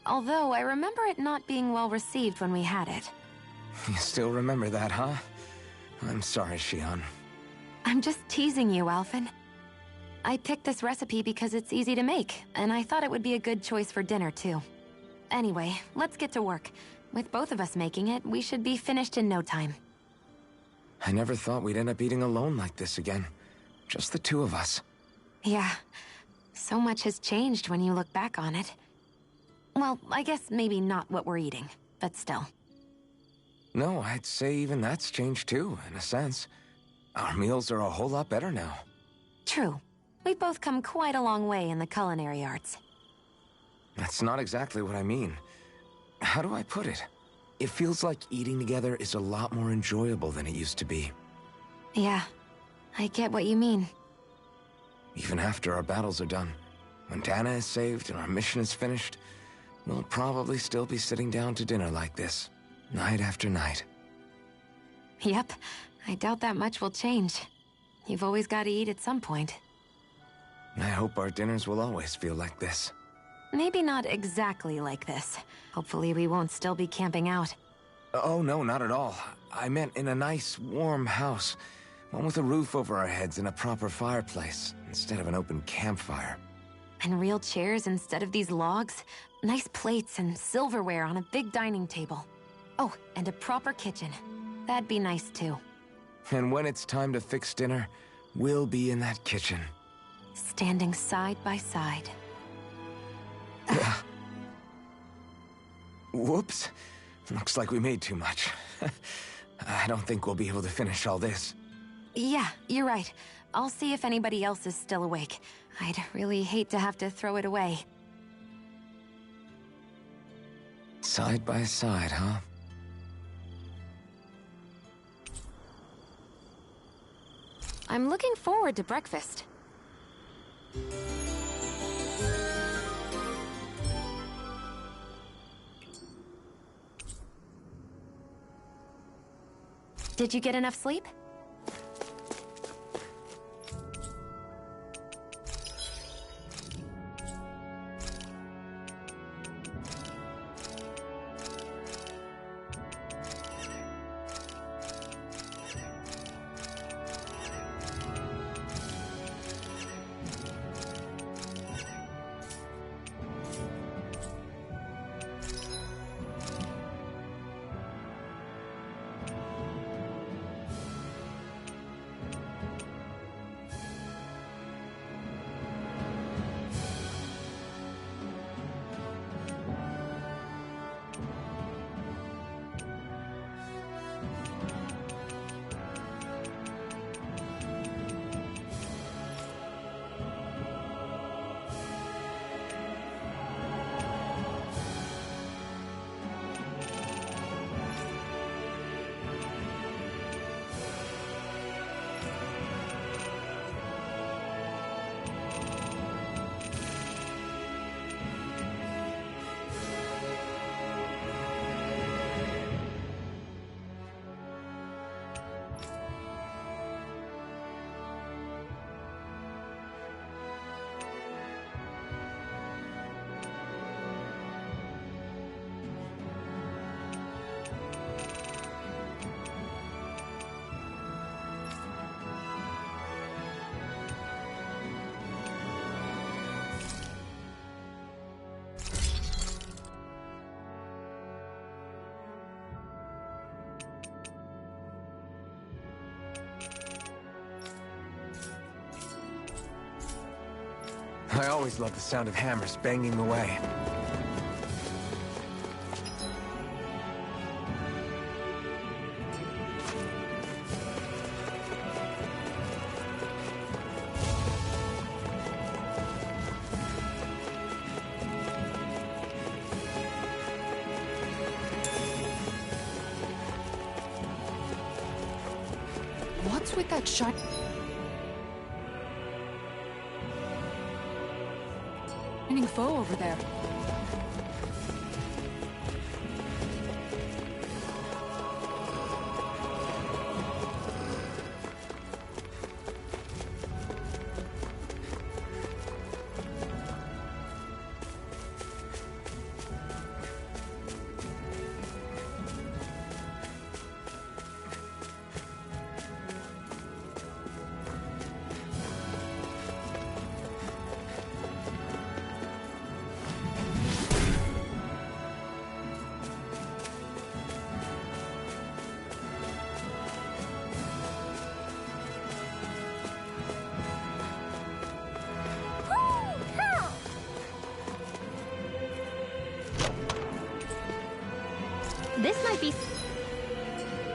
Although I remember it not being well received when we had it. You still remember that, huh? I'm sorry, Shion. I'm just teasing you, Alphen. I picked this recipe because it's easy to make, and I thought it would be a good choice for dinner, too. Anyway, let's get to work. With both of us making it, we should be finished in no time. I never thought we'd end up eating alone like this again. Just the two of us. Yeah. So much has changed when you look back on it. Well, I guess maybe not what we're eating, but still. No, I'd say even that's changed too, in a sense. Our meals are a whole lot better now. True. We've both come quite a long way in the culinary arts. That's not exactly what I mean. How do I put it? It feels like eating together is a lot more enjoyable than it used to be. Yeah, I get what you mean. Even after our battles are done, when Dana is saved and our mission is finished, we'll probably still be sitting down to dinner like this, night after night. Yep, I doubt that much will change. You've always got to eat at some point. I hope our dinners will always feel like this. Maybe not exactly like this. Hopefully we won't still be camping out. Oh, no, not at all. I meant in a nice, warm house. One with a roof over our heads and a proper fireplace, instead of an open campfire. And real chairs instead of these logs. Nice plates and silverware on a big dining table. Oh, and a proper kitchen. That'd be nice too. And when it's time to fix dinner, we'll be in that kitchen. Standing side by side. Whoops. Looks like we made too much. I don't think we'll be able to finish all this. Yeah, you're right. I'll see if anybody else is still awake. I'd really hate to have to throw it away. Side by side, huh? I'm looking forward to breakfast. Did you get enough sleep? I always love the sound of hammers banging away. What's with that shining foe over there? This might be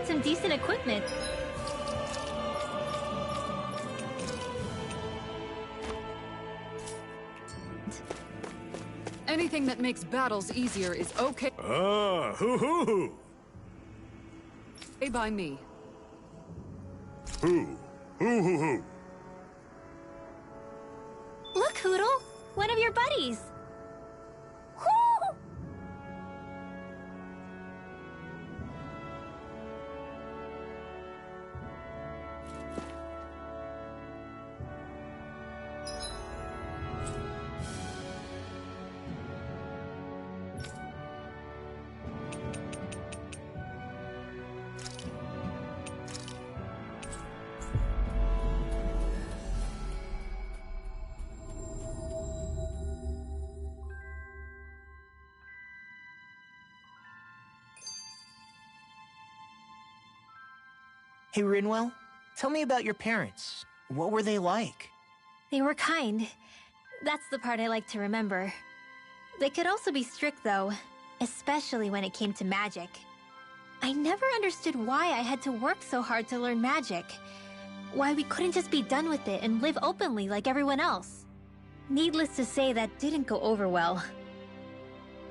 some decent equipment. Anything that makes battles easier is okay. Hoo-hoo-hoo! By me. Hoo-hoo-hoo! Look, Hoodle! One of your buddies! Hey, Rinwell, tell me about your parents. What were they like? They were kind. That's the part I like to remember. They could also be strict, though, especially when it came to magic. I never understood why I had to work so hard to learn magic. Why we couldn't just be done with it and live openly like everyone else. Needless to say, that didn't go over well.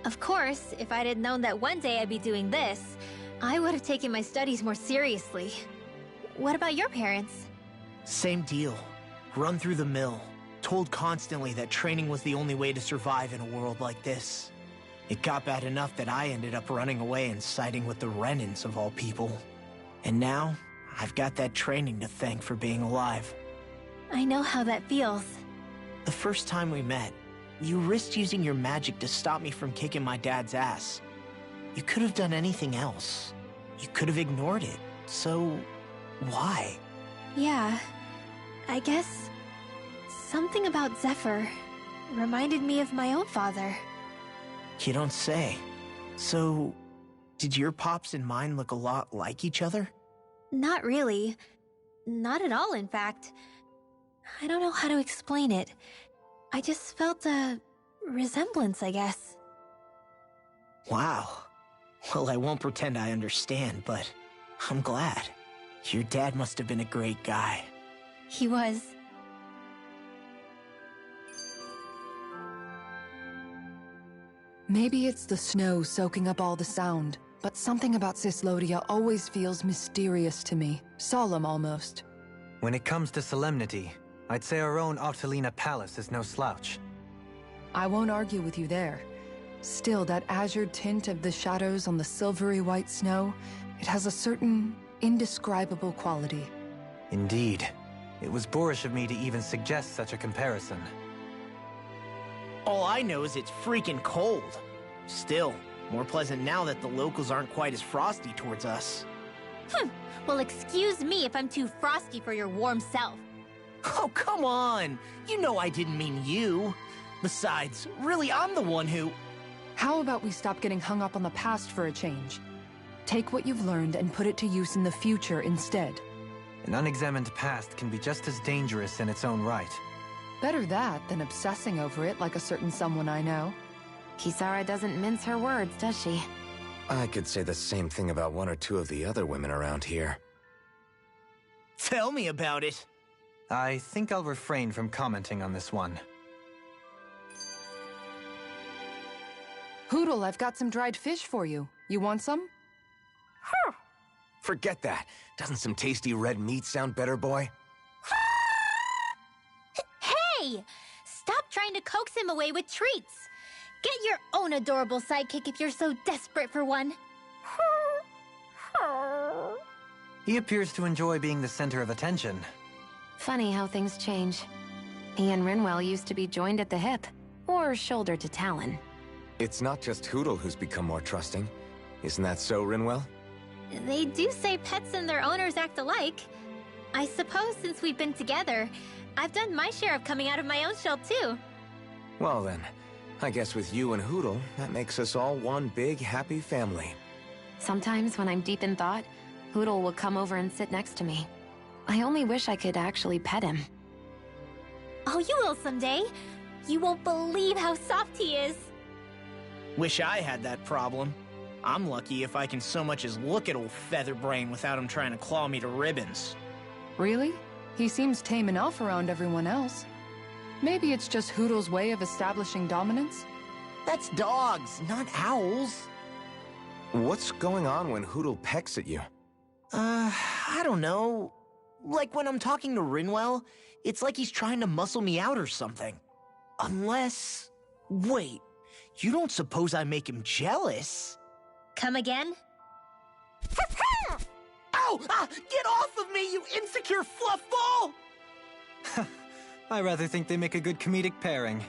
Of course, if I'd had known that one day I'd be doing this, I would have taken my studies more seriously. What about your parents? Same deal. Run through the mill. Told constantly that training was the only way to survive in a world like this. It got bad enough that I ended up running away and siding with the Renans of all people. And now, I've got that training to thank for being alive. I know how that feels. The first time we met, you risked using your magic to stop me from kicking my dad's ass. You could have done anything else. You could have ignored it. So, why? Yeah, I guess something about Zephyr reminded me of my own father. You don't say. So, did your pops and mine look a lot like each other? Not really. Not at all, in fact. I don't know how to explain it. I just felt a resemblance, I guess. Wow. Well, I won't pretend I understand, but I'm glad. Your dad must have been a great guy. He was. Maybe it's the snow soaking up all the sound, but something about Cyslodia always feels mysterious to me. Solemn, almost. When it comes to solemnity, I'd say our own Octalina Palace is no slouch. I won't argue with you there. Still, that azure tint of the shadows on the silvery white snow, it has a certain indescribable quality. Indeed. It was boorish of me to even suggest such a comparison. All I know is it's freaking cold. Still, more pleasant now that the locals aren't quite as frosty towards us. Well, excuse me if I'm too frosty for your warm self. Oh, come on! You know I didn't mean you. Besides, really, I'm the one who... How about we stop getting hung up on the past for a change? Take what you've learned and put it to use in the future instead. An unexamined past can be just as dangerous in its own right. Better that than obsessing over it like a certain someone I know. Kisara doesn't mince her words, does she? I could say the same thing about one or two of the other women around here. Tell me about it. I think I'll refrain from commenting on this one. Hoodle, I've got some dried fish for you. You want some? Forget that. Doesn't some tasty red meat sound better, boy? Hey! Stop trying to coax him away with treats. Get your own adorable sidekick if you're so desperate for one. He appears to enjoy being the center of attention. Funny how things change. He and Rinwell used to be joined at the hip, or shoulder to talon. It's not just Hootle who's become more trusting. Isn't that so, Rinwell? They do say pets and their owners act alike. I suppose since we've been together, I've done my share of coming out of my own shell too. Well then, I guess with you and Hootle, that makes us all one big happy family. Sometimes when I'm deep in thought, Hootle will come over and sit next to me. I only wish I could actually pet him. Oh, you will someday. You won't believe how soft he is. Wish I had that problem. I'm lucky if I can so much as look at old Featherbrain without him trying to claw me to ribbons. Really? He seems tame enough around everyone else. Maybe it's just Hootle's way of establishing dominance? That's dogs, not owls. What's going on when Hootle pecks at you? I don't know. Like when I'm talking to Rinwell, it's like he's trying to muscle me out or something. Unless... Wait, you don't suppose I make him jealous? Come again? Ow! Get off of me, you insecure fluffball! I rather think they make a good comedic pairing.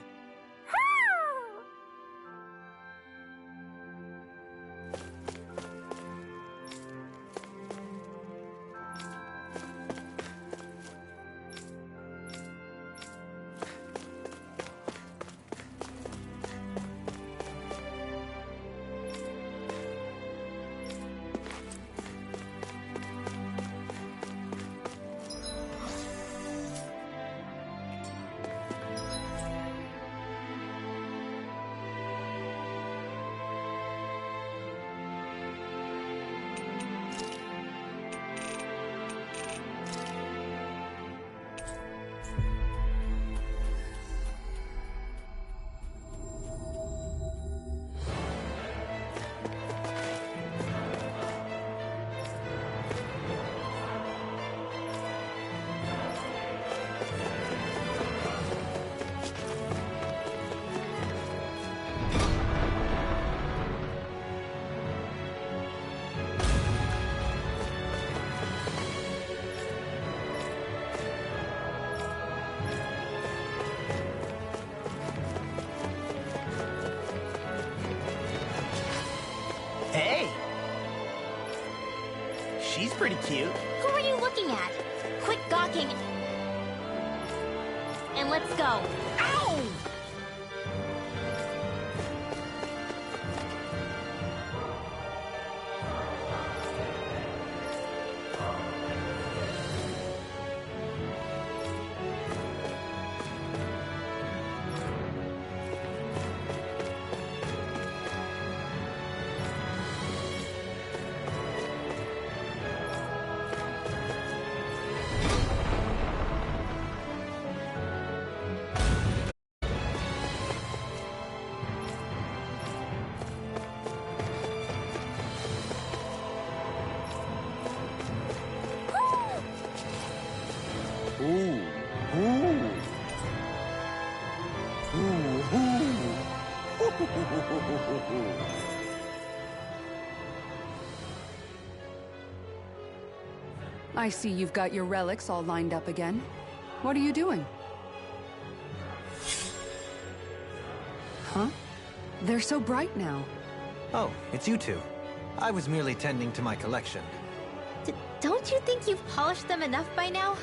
Hey! She's pretty cute. Who are you looking at? Quit gawking. And let's go. Ow! I see you've got your relics all lined up again. What are you doing? Huh? They're so bright now. Oh, it's you two. I was merely tending to my collection. Don't you think you've polished them enough by now?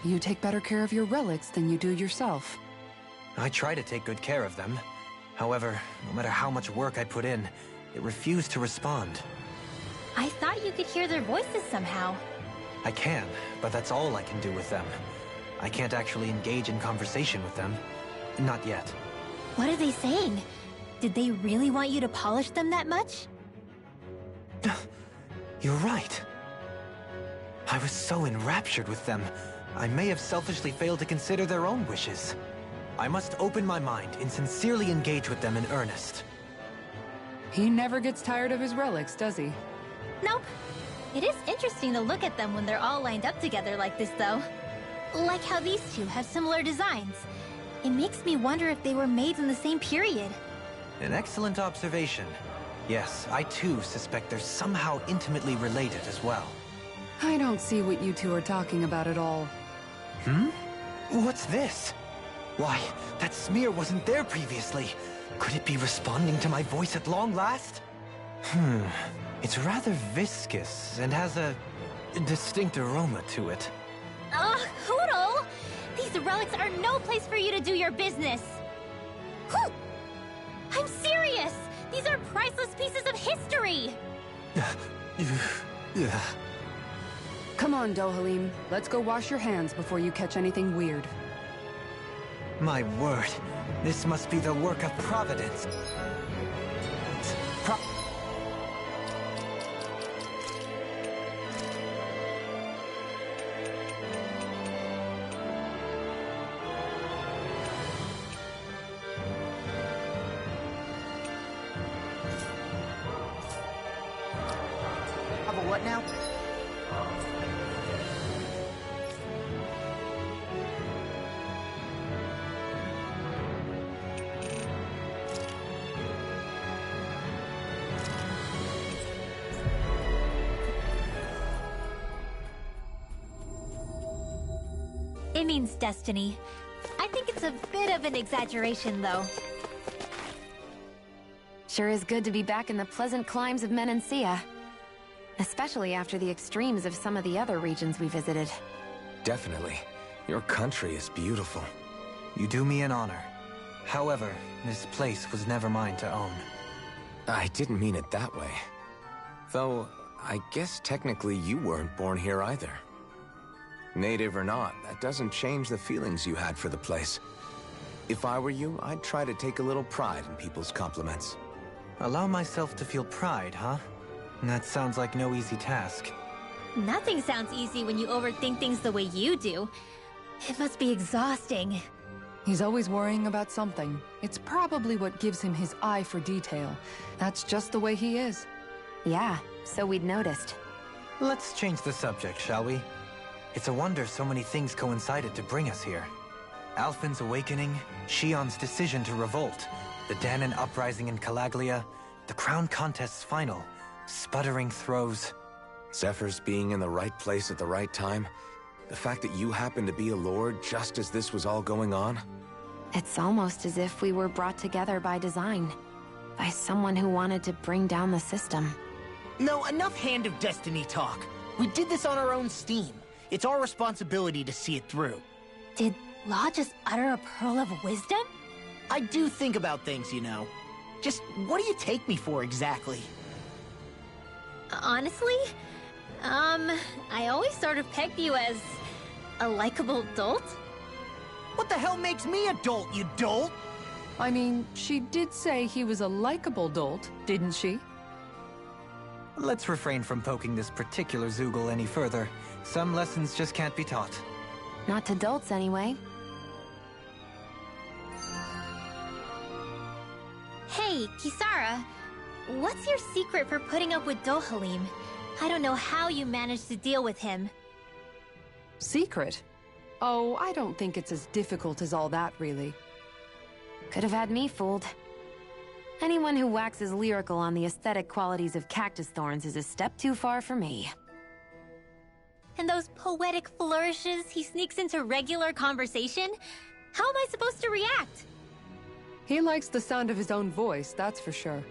You take better care of your relics than you do yourself. I try to take good care of them. However, no matter how much work I put in, it refused to respond. I thought you could hear their voices somehow. I can, but that's all I can do with them. I can't actually engage in conversation with them. Not yet. What are they saying? Did they really want you to polish them that much? You're right. I was so enraptured with them, I may have selfishly failed to consider their own wishes. I must open my mind and sincerely engage with them in earnest. He never gets tired of his relics, does he? Nope. It is interesting to look at them when they're all lined up together like this, though. Like how these two have similar designs. It makes me wonder if they were made in the same period. An excellent observation. Yes, I too suspect they're somehow intimately related as well. I don't see what you two are talking about at all. What's this? Why, that smear wasn't there previously. Could it be responding to my voice at long last? It's rather viscous and has a distinct aroma to it. Ugh, Hoodle! These relics are no place for you to do your business! Whew! I'm serious! These are priceless pieces of history! Come on, Dohalim. Let's go wash your hands before you catch anything weird. My word, this must be the work of Providence. Have a what now? It means destiny. I think it's a bit of an exaggeration, though. Sure is good to be back in the pleasant climes of Menancia. Especially after the extremes of some of the other regions we visited. Definitely. Your country is beautiful. You do me an honor. However, this place was never mine to own. I didn't mean it that way. Though, I guess technically you weren't born here either. Native or not, that doesn't change the feelings you had for the place. If I were you, I'd try to take a little pride in people's compliments. Allow myself to feel pride, huh? That sounds like no easy task. Nothing sounds easy when you overthink things the way you do. It must be exhausting. He's always worrying about something. It's probably what gives him his eye for detail. That's just the way he is. Yeah, so we'd noticed. Let's change the subject, shall we? It's a wonder so many things coincided to bring us here. Alphen's awakening, Shion's decision to revolt, the Danon uprising in Calaglia, the Crown Contest's final, sputtering throws. Zephyr's being in the right place at the right time, the fact that you happened to be a lord just as this was all going on. It's almost as if we were brought together by design. By someone who wanted to bring down the system. No, enough Hand of Destiny talk. We did this on our own steam. It's our responsibility to see it through. Did Law just utter a pearl of wisdom? I do think about things, you know. Just what do you take me for exactly? Honestly, I always sort of pegged you as a likable dolt. What the hell makes me a dolt, you dolt? I mean, she did say he was a likable dolt, didn't she? Let's refrain from poking this particular Zoogle any further. Some lessons just can't be taught. Not to dolts, anyway. Hey, Kisara, what's your secret for putting up with Dohalim? I don't know how you managed to deal with him. Secret? Oh, I don't think it's as difficult as all that, really. Could have had me fooled. Anyone who waxes lyrical on the aesthetic qualities of cactus thorns is a step too far for me. And those poetic flourishes he sneaks into regular conversation? How am I supposed to react? He likes the sound of his own voice, that's for sure.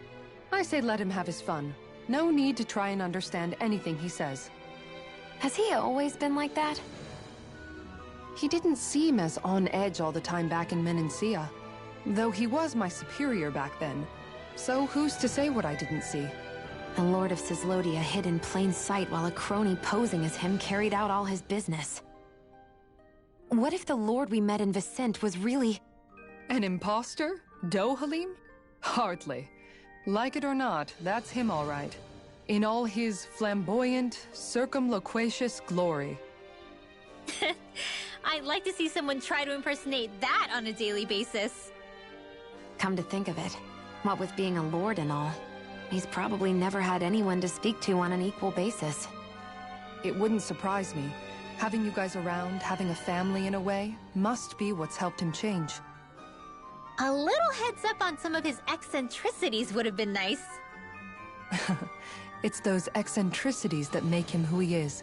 I say let him have his fun. No need to try and understand anything he says. Has he always been like that? He didn't seem as on edge all the time back in Menancia. Though he was my superior back then. So who's to say what I didn't see? The Lord of Cislodia hid in plain sight while a crony posing as him carried out all his business. What if the Lord we met in Vicente was really... An imposter? Dohalim? Hardly. Like it or not, that's him all right. In all his flamboyant, circumloquacious glory. I'd like to see someone try to impersonate that on a daily basis. Come to think of it, what with being a lord and all, He's probably never had anyone to speak to on an equal basis. It wouldn't surprise me. Having you guys around, having a family in a way, must be what's helped him change. A little heads up on some of his eccentricities would have been nice. It's those eccentricities that make him who he is.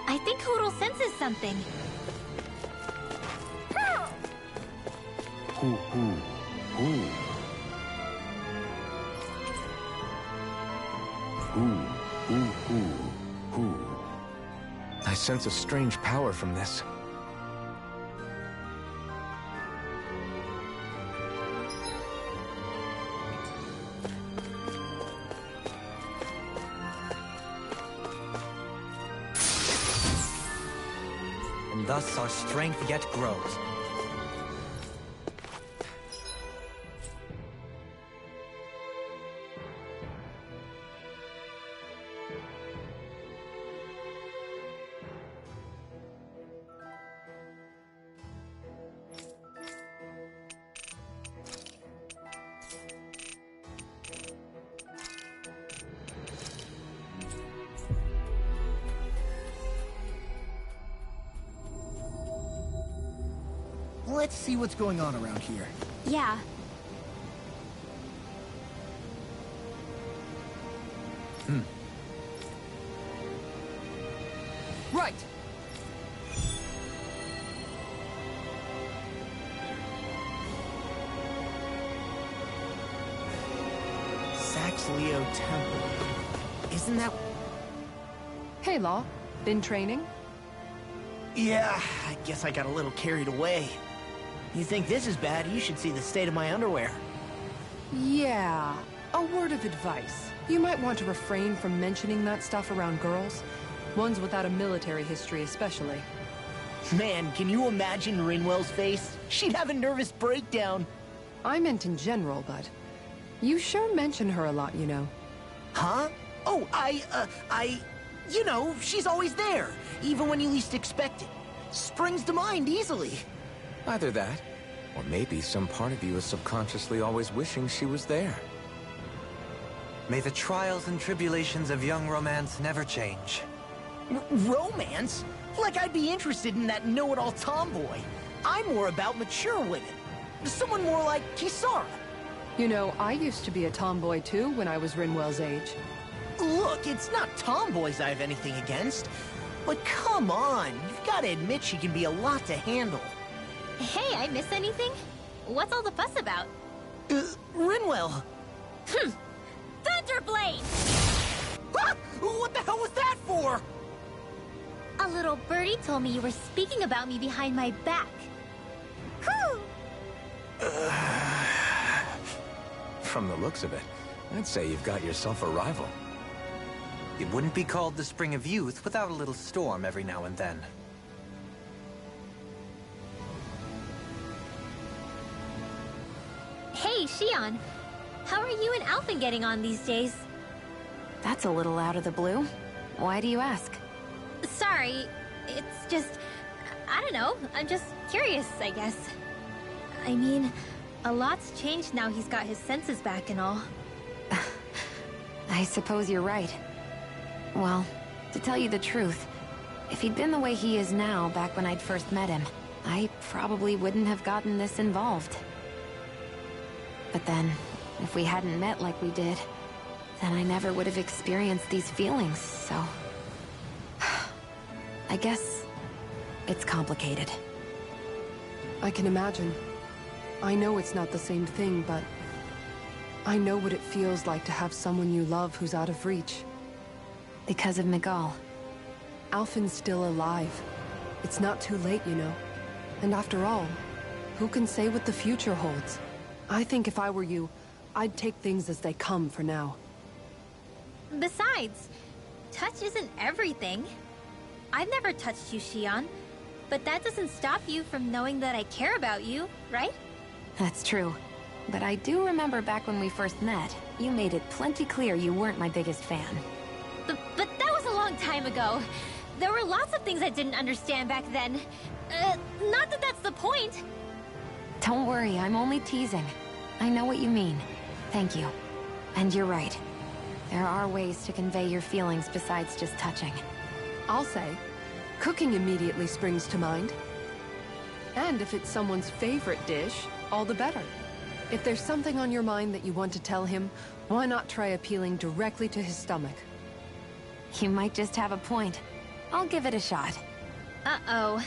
I think Hoodle senses something. Hoo, hoo, hoo. Hoo, hoo, hoo, hoo. I sense a strange power from this. And thus our strength yet grows. Let's see what's going on around here. Yeah. Right! Saxleo Temple. Isn't that... Hey, Law. Been training? Yeah, I guess I got a little carried away. You think this is bad, you should see the state of my underwear. Yeah. A word of advice. You might want to refrain from mentioning that stuff around girls. Ones without a military history especially. Man, can you imagine Rinwell's face? She'd have a nervous breakdown. I meant in general, but... You sure mention her a lot, you know. Huh? Oh, You know, she's always there, even when you least expect it. Springs to mind easily. Either that, or maybe some part of you is subconsciously always wishing she was there. May the trials and tribulations of young romance never change. Romance? Like I'd be interested in that know-it-all tomboy. I'm more about mature women. Someone more like Kisara. You know, I used to be a tomboy too when I was Rinwell's age. Look, it's not tomboys I have anything against. But come on, you've got to admit she can be a lot to handle. Hey, I miss anything? What's all the fuss about? Rinwell. Thunderblade! Ah! What the hell was that for? A little birdie told me you were speaking about me behind my back. From the looks of it, I'd say you've got yourself a rival. It wouldn't be called the Spring of Youth without a little storm every now and then. Hey, Shion. How are you and Alphen getting on these days? That's a little out of the blue. Why do you ask? Sorry, it's just... I don't know, I'm just curious, I guess. I mean, a lot's changed now he's got his senses back and all. I suppose you're right. Well, to tell you the truth, if he'd been the way he is now back when I'd first met him, I probably wouldn't have gotten this involved. But then, If we hadn't met like we did, then I never would have experienced these feelings, so... I guess... it's complicated. I can imagine. I know it's not the same thing, but... I know what it feels like to have someone you love who's out of reach. Because of Miguel. Alphen's still alive. It's not too late, you know. And after all, who can say what the future holds? I think if I were you, I'd take things as they come for now. Besides, touch isn't everything. I've never touched you, Xion, but that doesn't stop you from knowing that I care about you, right? That's true. But I do remember back when we first met, you made it plenty clear you weren't my biggest fan. But that was a long time ago. There were lots of things I didn't understand back then. Not that that's the point. Don't worry, I'm only teasing. I know what you mean. Thank you. And you're right. There are ways to convey your feelings besides just touching. I'll say, cooking immediately springs to mind. And if it's someone's favorite dish, all the better. If there's something on your mind that you want to tell him, why not try appealing directly to his stomach? You might just have a point. I'll give it a shot. Uh-oh.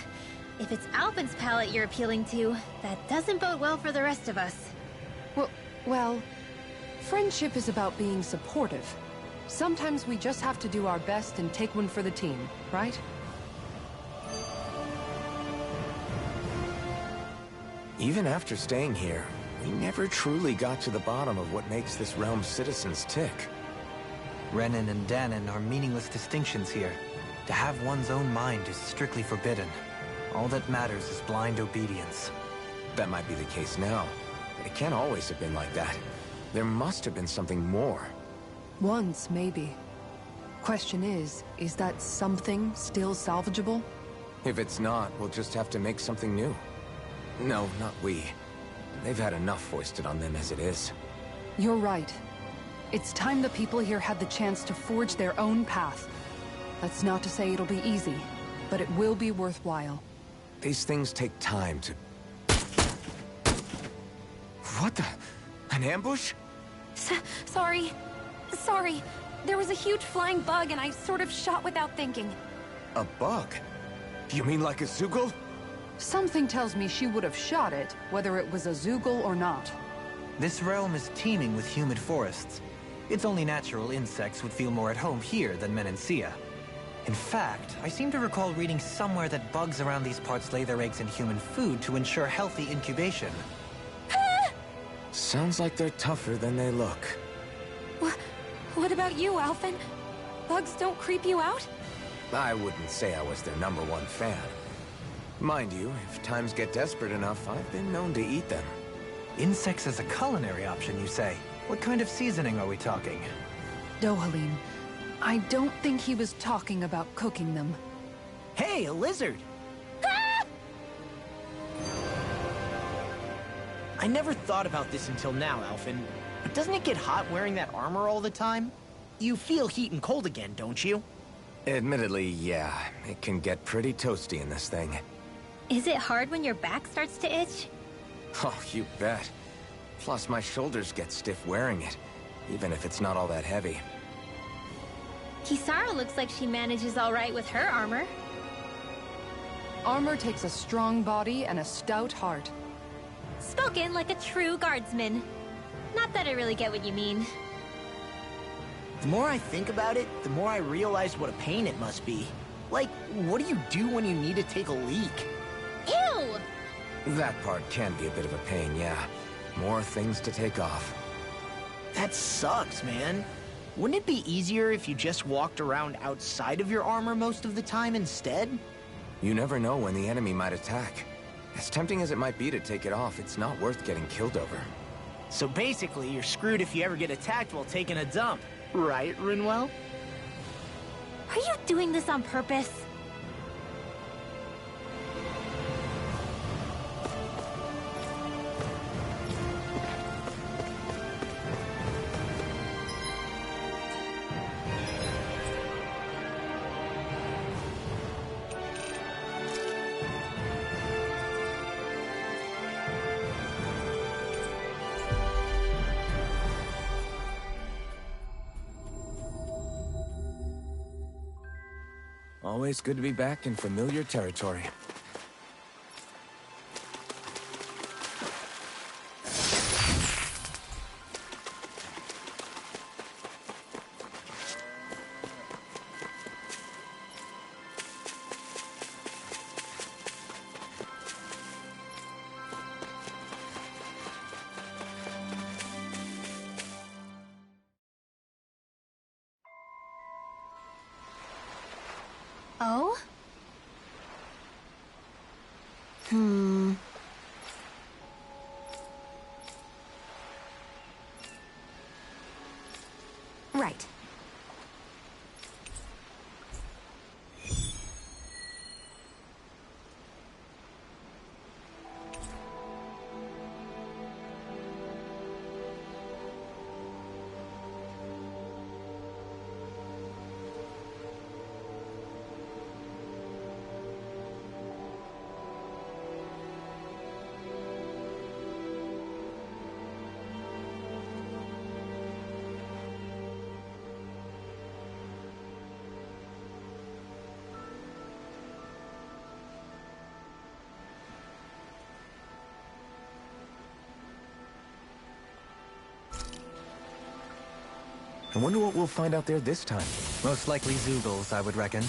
If it's Alphen's palate you're appealing to, that doesn't bode well for the rest of us. Well, friendship is about being supportive. Sometimes we just have to do our best and take one for the team, right? Even after staying here, we never truly got to the bottom of what makes this realm's citizens tick. Renan and Danon are meaningless distinctions here. To have one's own mind is strictly forbidden. All that matters is blind obedience. That might be the case now, but it can't always have been like that. There must have been something more. Once, maybe. Question is that something still salvageable? If it's not, we'll just have to make something new. No, not we. They've had enough foisted on them as it is. You're right. It's time the people here had the chance to forge their own path. That's not to say it'll be easy, but it will be worthwhile. These things take time to... What the... An ambush? Sorry. Sorry. There was a huge flying bug and I sort of shot without thinking. A bug? You mean like a Zoogle? Something tells me she would have shot it, whether it was a Zoogle or not. This realm is teeming with humid forests. It's only natural insects would feel more at home here than Menancia. In fact, I seem to recall reading somewhere that bugs around these parts lay their eggs in human food to ensure healthy incubation. Sounds like they're tougher than they look. What about you, Alphen? Bugs don't creep you out? I wouldn't say I was their #1 fan. Mind you, if times get desperate enough, I've been known to eat them. Insects as a culinary option, you say? What kind of seasoning are we talking? Dohalim, I don't think he was talking about cooking them. Hey, a lizard! I never thought about this until now, Alphen. But doesn't it get hot wearing that armor all the time? You feel heat and cold again, don't you? Admittedly, yeah. It can get pretty toasty in this thing. Is it hard when your back starts to itch? Oh, you bet. Plus, my shoulders get stiff wearing it, even if it's not all that heavy. Kisara looks like she manages all right with her armor. Armor takes a strong body and a stout heart. Spoken like a true guardsman. Not that I really get what you mean. The more I think about it, the more I realize what a pain it must be. Like, what do you do when you need to take a leak? Ew! That part can be a bit of a pain, yeah. More things to take off. That sucks, man. Wouldn't it be easier if you just walked around outside of your armor most of the time instead? You never know when the enemy might attack. As tempting as it might be to take it off, it's not worth getting killed over. So basically, you're screwed if you ever get attacked while taking a dump. Right, Rinwell? Are you doing this on purpose? Always good to be back in familiar territory. Oh? Right. I wonder what we'll find out there this time. Most likely Zoogles, I would reckon.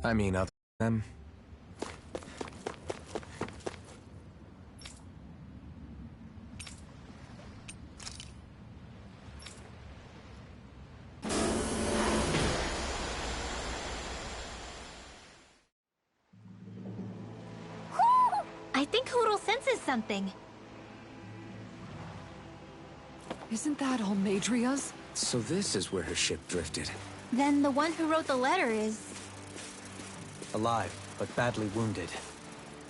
I mean, other than them. I think Hoodle senses something. Isn't that all Madria's? So this is where her ship drifted. Then the one who wrote the letter is... Alive, but badly wounded.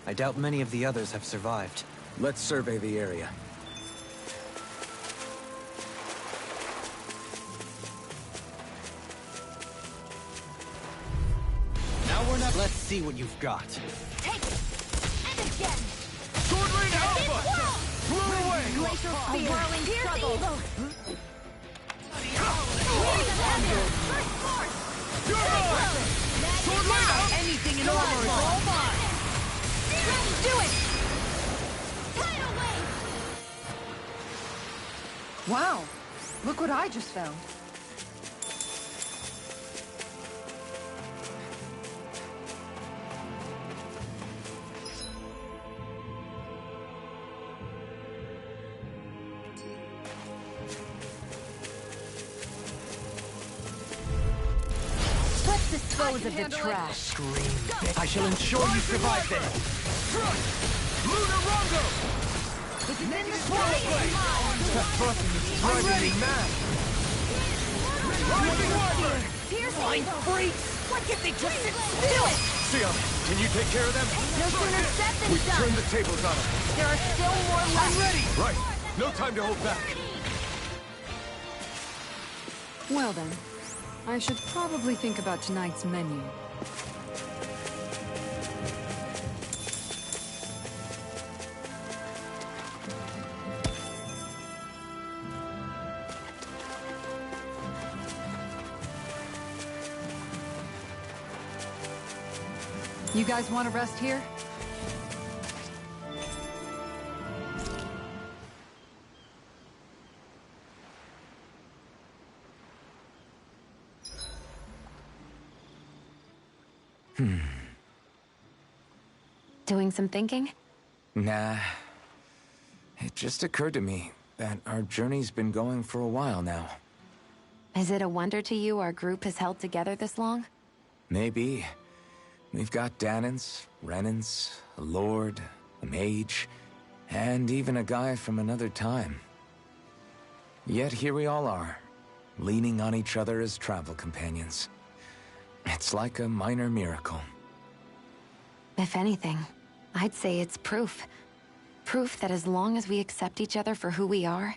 I doubt many of the others have survived. Let's survey the area. Now we're not. Let's see what you've got. Take it! And again! Sword Lane Alpha! Blown away! Glacial spear! Whirling struggle! First force! Sword Lane Alpha! Anything in armor is all mine! Do it! Tidal wave! Wow! Look what I just found. Let's dispose of the handle it. trash. Scream. I shall ensure you survive this. Lunar Rongo! This is in the swirling That fucking is driving me mad! Rising Wyvern! Piercing! Freaks! Why can't they just sit still? Sion, can you take care of them? No sooner said than We've turned done! the tables on them. There are still more left! Ready! Right. No time to hold back. Well then, I should probably think about tonight's menu. You guys want to rest here? Doing some thinking? Nah. It just occurred to me that our journey's been going for a while now. Is it a wonder to you our group has held together this long? Maybe. We've got Danans, Renans, a lord, a mage, and even a guy from another time. Yet here we all are, leaning on each other as travel companions. It's like a minor miracle. If anything, I'd say it's proof. Proof that as long as we accept each other for who we are,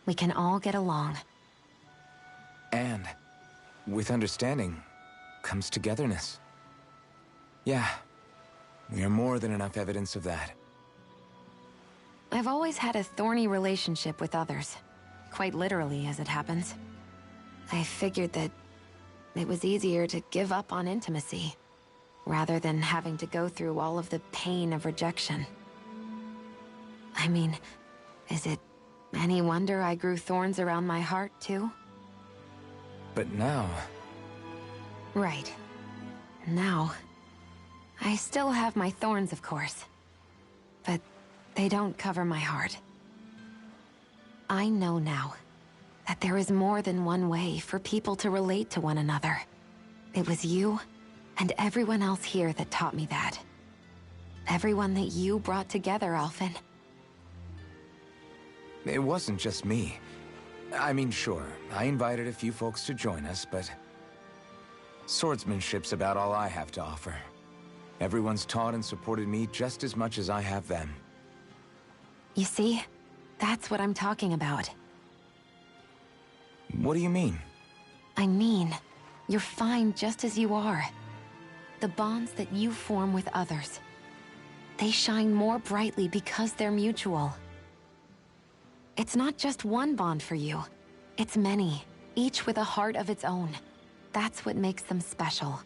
we can all get along. And with understanding comes togetherness. Yeah, We are more than enough evidence of that. I've always had a thorny relationship with others. Quite literally, as it happens. I figured that it was easier to give up on intimacy, rather than having to go through all of the pain of rejection. I mean, is it any wonder I grew thorns around my heart, too? But now... Right. Now... I still have my thorns, of course. But they don't cover my heart. I know now that there is more than one way for people to relate to one another. It was you and everyone else here that taught me that. Everyone that you brought together, Alphen. It wasn't just me. I mean, sure, I invited a few folks to join us, but... swordsmanship's about all I have to offer. Everyone's taught and supported me just as much as I have them. You see? That's what I'm talking about. What do you mean? I mean, you're fine just as you are. The bonds that you form with others, they shine more brightly because they're mutual. It's not just one bond for you. It's many, each with a heart of its own. That's what makes them special.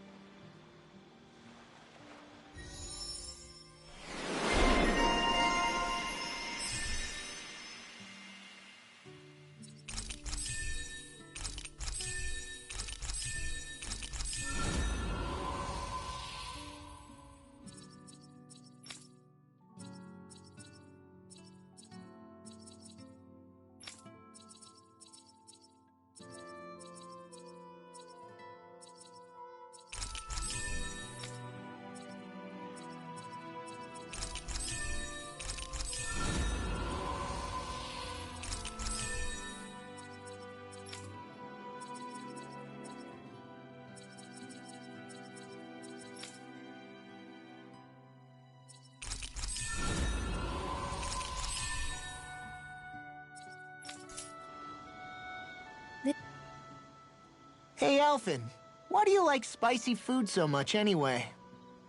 Hey, Alphen. Why do you like spicy food so much anyway?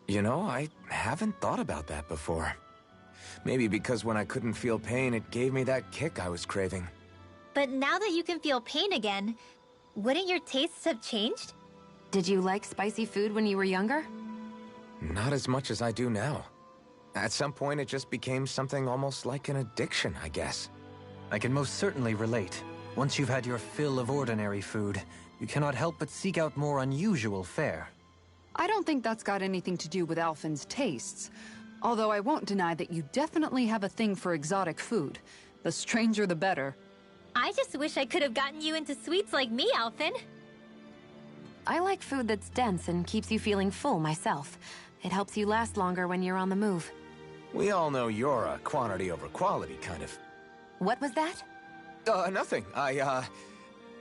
You know, I haven't thought about that before. Maybe because when I couldn't feel pain, it gave me that kick I was craving. But now that you can feel pain again, wouldn't your tastes have changed? Did you like spicy food when you were younger? Not as much as I do now. At some point, it just became something almost like an addiction, I guess. I can most certainly relate. Once you've had your fill of ordinary food, you cannot help but seek out more unusual fare. I don't think that's got anything to do with Alphen's tastes. Although I won't deny that you definitely have a thing for exotic food. The stranger the better. I just wish I could have gotten you into sweets like me, Alphen. I like food that's dense and keeps you feeling full myself. It helps you last longer when you're on the move. We all know you're a quantity over quality kind of... What was that? Nothing.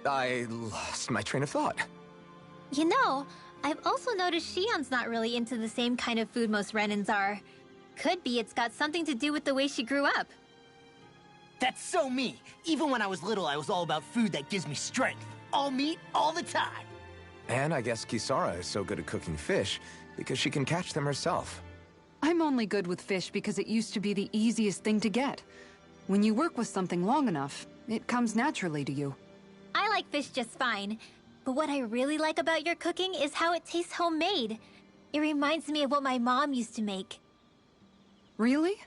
I lost my train of thought. You know, I've also noticed Shion's not really into the same kind of food most Renins are. Could be it's got something to do with the way she grew up. That's so me. Even when I was little, I was all about food that gives me strength. All meat, all the time. And I guess Kisara is so good at cooking fish because she can catch them herself. I'm only good with fish because it used to be the easiest thing to get. When you work with something long enough, it comes naturally to you. I like fish just fine, but what I really like about your cooking is how it tastes homemade. It reminds me of what my mom used to make. Really?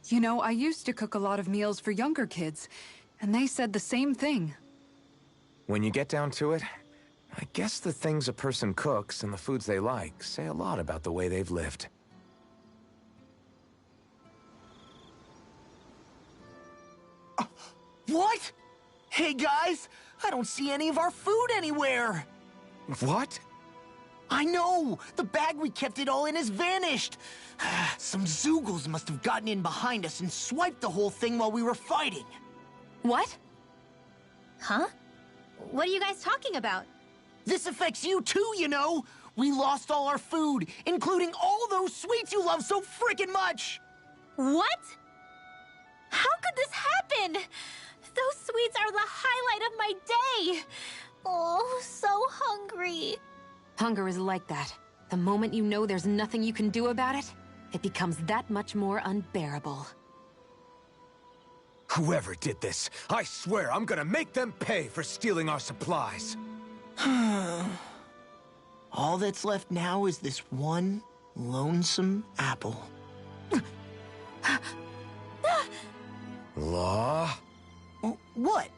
You know, I used to cook a lot of meals for younger kids, and they said the same thing. When you get down to it, I guess the things a person cooks and the foods they like say a lot about the way they've lived. What? Hey guys, I don't see any of our food anywhere. What? I know! The bag we kept it all in has vanished! Some Zoogles must have gotten in behind us and swiped the whole thing while we were fighting. What? Huh? What are you guys talking about? This affects you too, you know! We lost all our food, including all those sweets you love so frickin' much! What? How could this happen? Those sweets are the highlight of my day! Oh, so hungry. Hunger is like that. The moment you know there's nothing you can do about it, it becomes that much more unbearable. Whoever did this, I swear I'm gonna make them pay for stealing our supplies. All that's left now is this one lonesome apple. Law? What?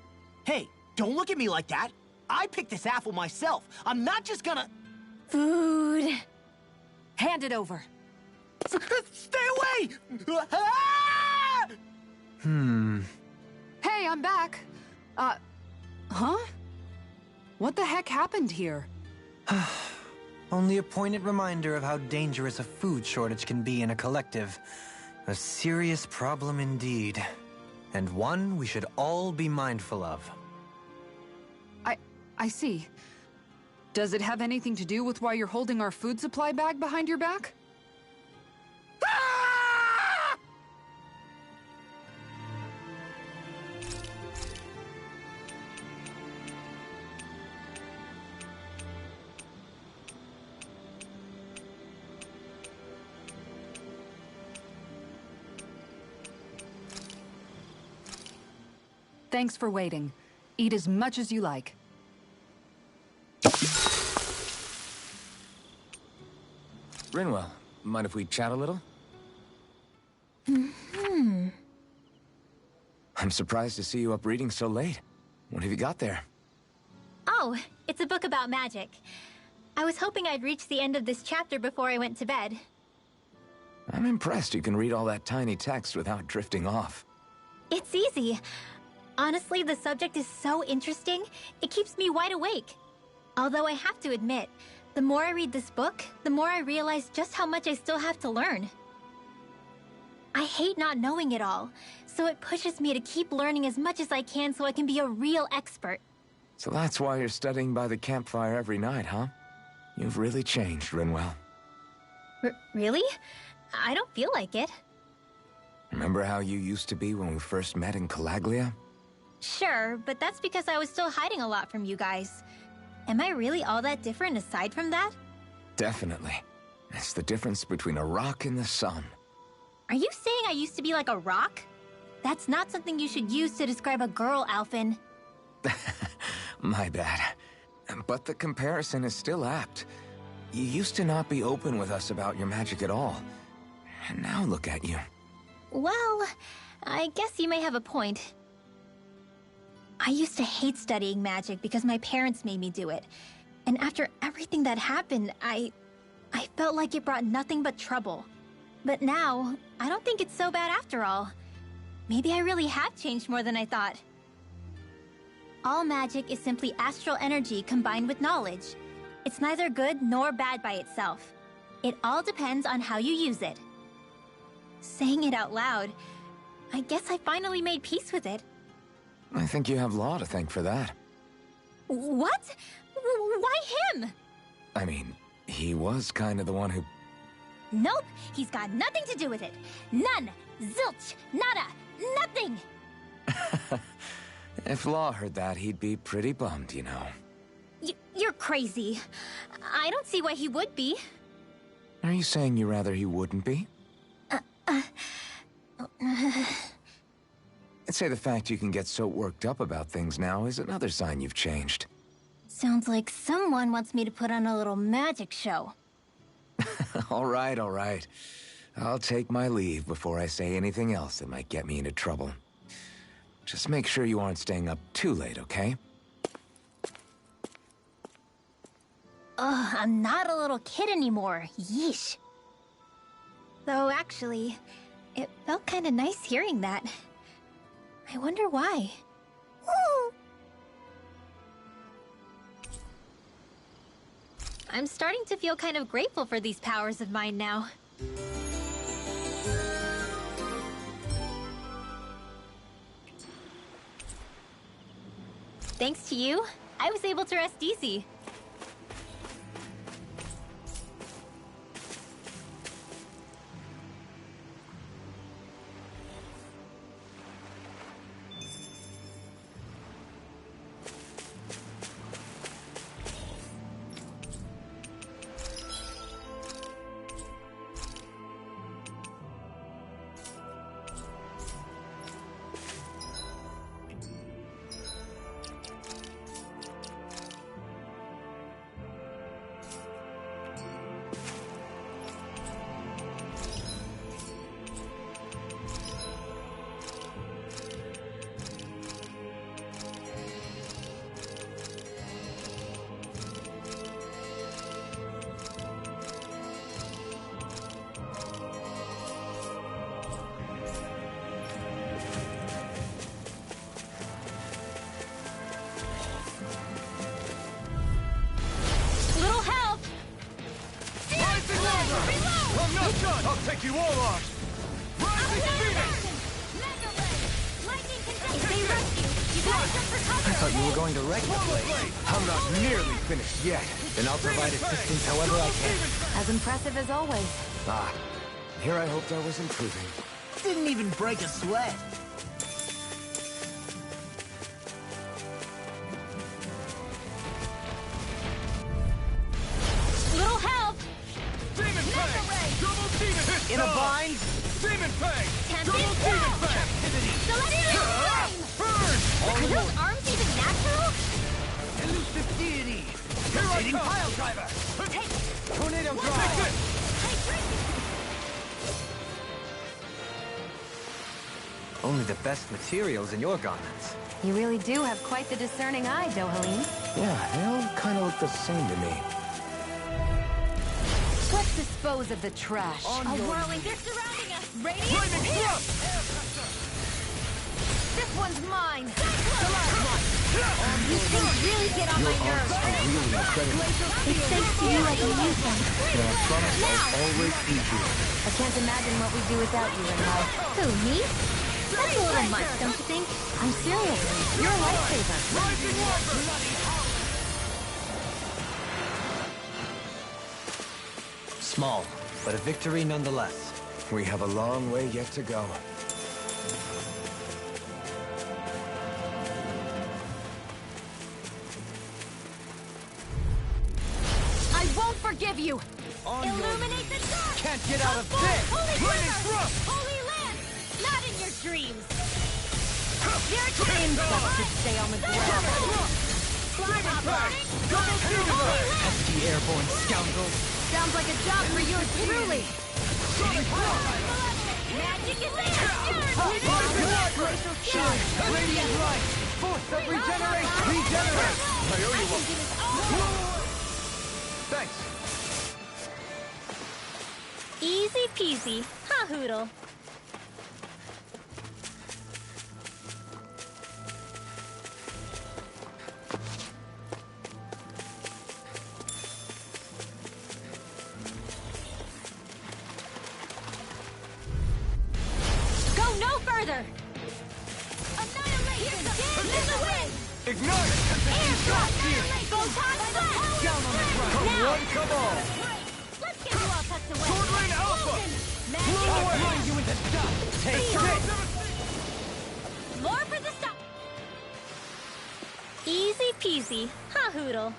Hey, don't look at me like that. I picked this apple myself. I'm not just gonna... Food. Hand it over. Stay away! Hey, I'm back. Huh? What the heck happened here? Only a poignant reminder of how dangerous a food shortage can be in a collective. A serious problem indeed. And one we should all be mindful of. I see. Does it have anything to do with why you're holding our food supply bag behind your back? Thanks for waiting. Eat as much as you like. Rinwell, mind if we chat a little? I'm surprised to see you up reading so late. What have you got there? Oh, it's a book about magic. I was hoping I'd reach the end of this chapter before I went to bed. I'm impressed you can read all that tiny text without drifting off. It's easy. Honestly, the subject is so interesting, it keeps me wide awake. Although I have to admit, the more I read this book, the more I realize just how much I still have to learn. I hate not knowing it all, so it pushes me to keep learning as much as I can so I can be a real expert. So that's why you're studying by the campfire every night, huh? You've really changed, Rinwell. Really? I don't feel like it. Remember how you used to be when we first met in Calaglia? Sure, but that's because I was still hiding a lot from you guys. Am I really all that different aside from that? Definitely. It's the difference between a rock and the sun. Are you saying I used to be like a rock? That's not something you should use to describe a girl, Alphen. My bad. But the comparison is still apt. You used to not be open with us about your magic at all. And now look at you. Well, I guess you may have a point. I used to hate studying magic because my parents made me do it. And after everything that happened, I felt like it brought nothing but trouble. But now, I don't think it's so bad after all. Maybe I really have changed more than I thought. All magic is simply astral energy combined with knowledge. It's neither good nor bad by itself. It all depends on how you use it. Saying it out loud, I guess I finally made peace with it. I think you have Law to thank for that. What? Why him? I mean, he was kind of the one who... Nope, he's got nothing to do with it. None. Zilch. Nada. Nothing. If Law heard that, he'd be pretty bummed, you know. You're crazy. I don't see why he would be. Are you saying you rather he wouldn't be? I'd say the fact you can get so worked up about things now is another sign you've changed. Sounds like someone wants me to put on a little magic show. All right, all right. I'll take my leave before I say anything else that might get me into trouble. Just make sure you aren't staying up too late, okay? Ugh, I'm not a little kid anymore. Yeesh. Though, actually, it felt kind of nice hearing that. I wonder why. Woo! I'm starting to feel kind of grateful for these powers of mine now. Thanks to you, I was able to rest easy. I'll take you all on! Rising Phoenix! If they rush you, you gotta jump for cover. I thought you were going to wreck the place. I'm not nearly finished yet. Then I'll provide assistance however I can. As impressive as always. Ah, here I hoped I was improving. Didn't even break a sweat. Little help! Demon Fang! Double Demon Hit! In a bind? Demon Fang! Can't Double be Demon still! Fang! Celestial flame! Burn! Are those arms even natural? Elusive deity! Here I come! Pile Driver! Tornado Take drive! this! Only the best materials in your garments. You really do have quite the discerning eye, Dohalim. Yeah, they all kind of look the same to me. Let's dispose of the trash. A whirling, they're surrounding us! Radiant Flaming here! Thrust! This one's mine! These things really get on my nerves. Really incredible. It's thanks to you I can use them. And I promise I'll always be here. I can't imagine what we'd do without you, Renwell. Who, me? That's a little much, don't you think? I'm serious. You're a lifesaver. Rising Water! Small, but a victory nonetheless. We have a long way yet to go. I won't forgive you! Illuminate the dark! Can't get out of this! Holy Flaming river! Thrust! Holy land! Not in your dreams! Your Insects should stay on the ground. Pesky airborne scoundrels! Sounds like a job for yours truly. Magic is there! Glacial charge. Radiant light! Force of regeneration! Regenerate! I owe you one. Thanks. Easy peasy. Ha, Hoodle. Go no further! Annihilation! In the wind! Ignite! Photon blast! Down on the ground! Come Now. one, come all! Let's get you all tucked away! Sword Lane Alpha! I'll grind you into dust! Take this! More for the stop! Easy peasy. Ha, Hoodle.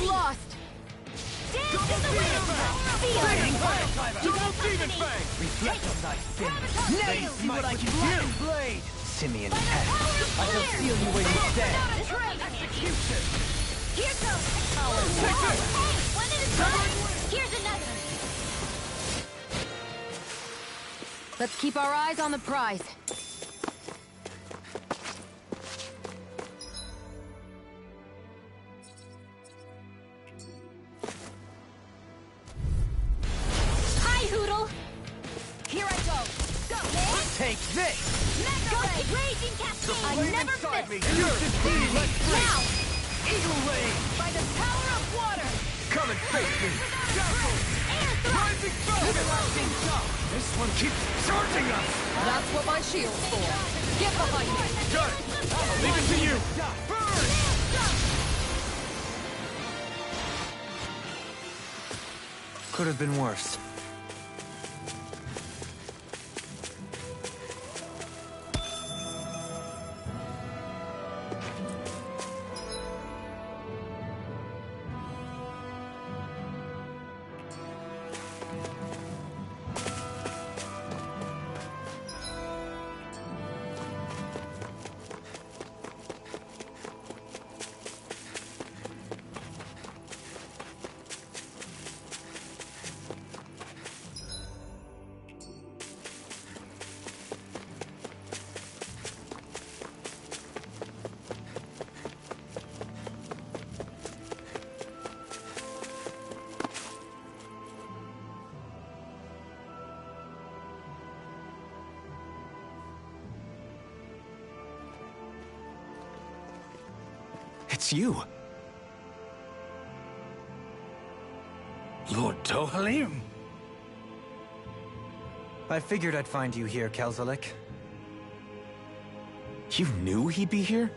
Lost. Dance in the wind! Feel it! You got Demon company! Fang! Reflect on thy sin! Now you see what I can do! Blade! Simian pest! I shall seal you where you stand! Execution! Here goes! Hey, one at a time! Here's another! Let's keep our eyes on the prize. Hi, Hoodle! Here I go. Go! Take this! Go! Raging Cascade! I Flame never inside miss! me! You're Now! Eagle Ray! By the power of water! Rising Falcon! This one keeps charging us! That's what my shield's for. Get behind me! Got it! I'll leave it to you! Burn! Could have been worse. It's you. Lord Dohalim? I figured I'd find you here, Kelzelik. You knew he'd be here?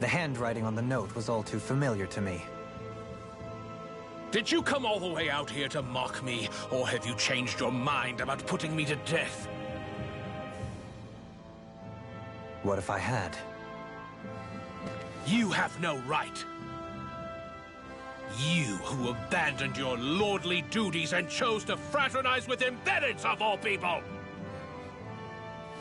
The handwriting on the note was all too familiar to me. Did you come all the way out here to mock me, or have you changed your mind about putting me to death? What if I had? You have no right. You who abandoned your lordly duties and chose to fraternize with embeddeds of all people!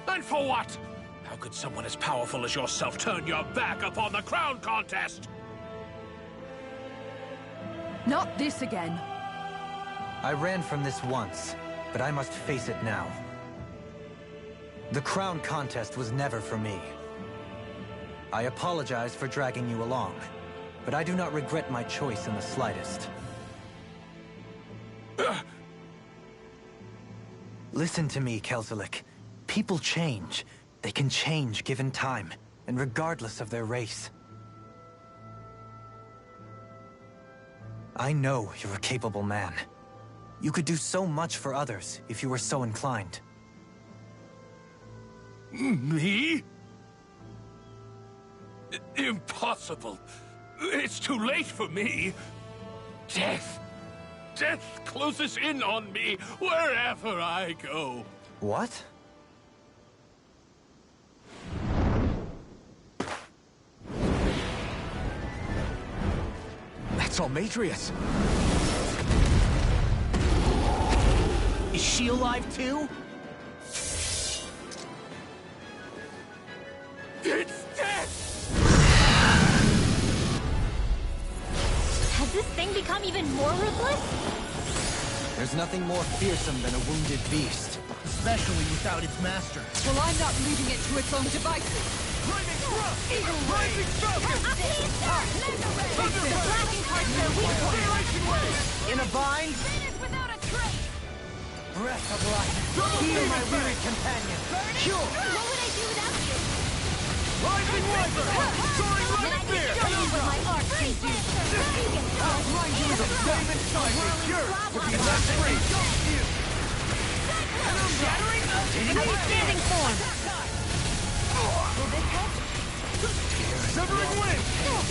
And for what? How could someone as powerful as yourself turn your back upon the crown contest? Not this again. I ran from this once, but I must face it now. The crown contest was never for me. I apologize for dragging you along, but I do not regret my choice in the slightest. Listen to me, Kelzelik. People change. They can change given time, and regardless of their race. I know you're a capable man. You could do so much for others if you were so inclined. Me? Impossible. It's too late for me. Death. Death closes in on me wherever I go. What? That's Almadrius. Is she alive too? It's death! Has this thing become even more ruthless? There's nothing more fearsome than a wounded beast. Especially without its master. Well, I'm not leaving it to its own devices. Flaming thrust! Rising Falcon! The flashing parts are weak points. In a bind? Breath of life! Heal my weary companion! Cure! What would I do without you? Rising Wyvern! Soaring Then I Lightning! can show you what my art can do. I'll grind you with a flame inside me! Cure! To be less free! Shattering standing form. Will this help? Severing wind!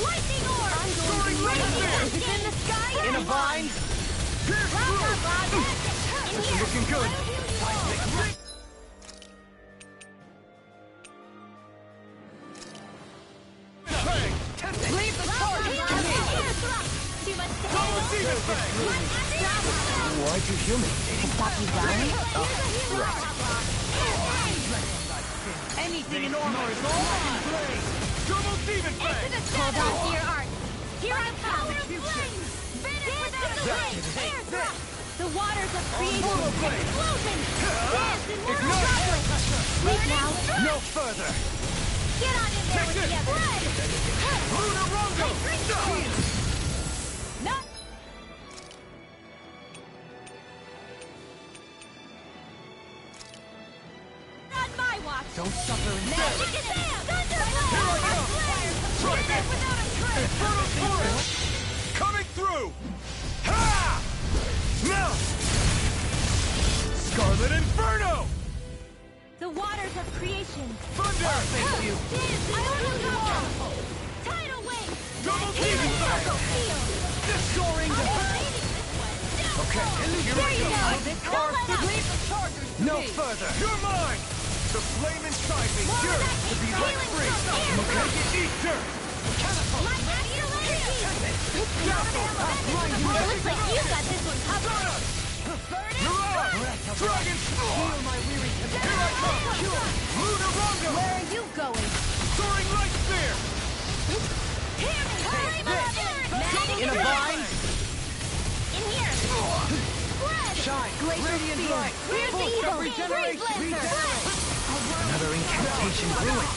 Lightning orb! Soaring Lightning! Is it in the sky? In a bind? Pierce through! This is looking good! Bang! Leave the charge to me! Too much to Double Demon Bang! Why'd you heal me? To stop you dying? Anything in armor is all I can blade! Double Demon Bang! Hold on to your art. Here I come. The waters of creation. Explosion! Dance in world chocolate! Leave now. No further! Get on in there with the blood! Lunar Rongo! Not on my watch! Don't suffer in death! Magic is there! Thunderbolt! Try this! Infernal Torrent! Coming through! Ha! creation. Thunder! Thank you. I want to go. Tidal wave. Double demon fire! Soaring to... Okay, There you go. Don't let up. no further! You're mine! The flame inside me yearns to be let free! Okay, eat dirt! Like looks like you got this one covered. You're on! Dragon Storm! Here I come! Lunar Rondo! Where are you going? Soaring Light Spear! In a vine? In here. Shine! Radiant light! Where's the evil? Regeneration. Another incantation brewing.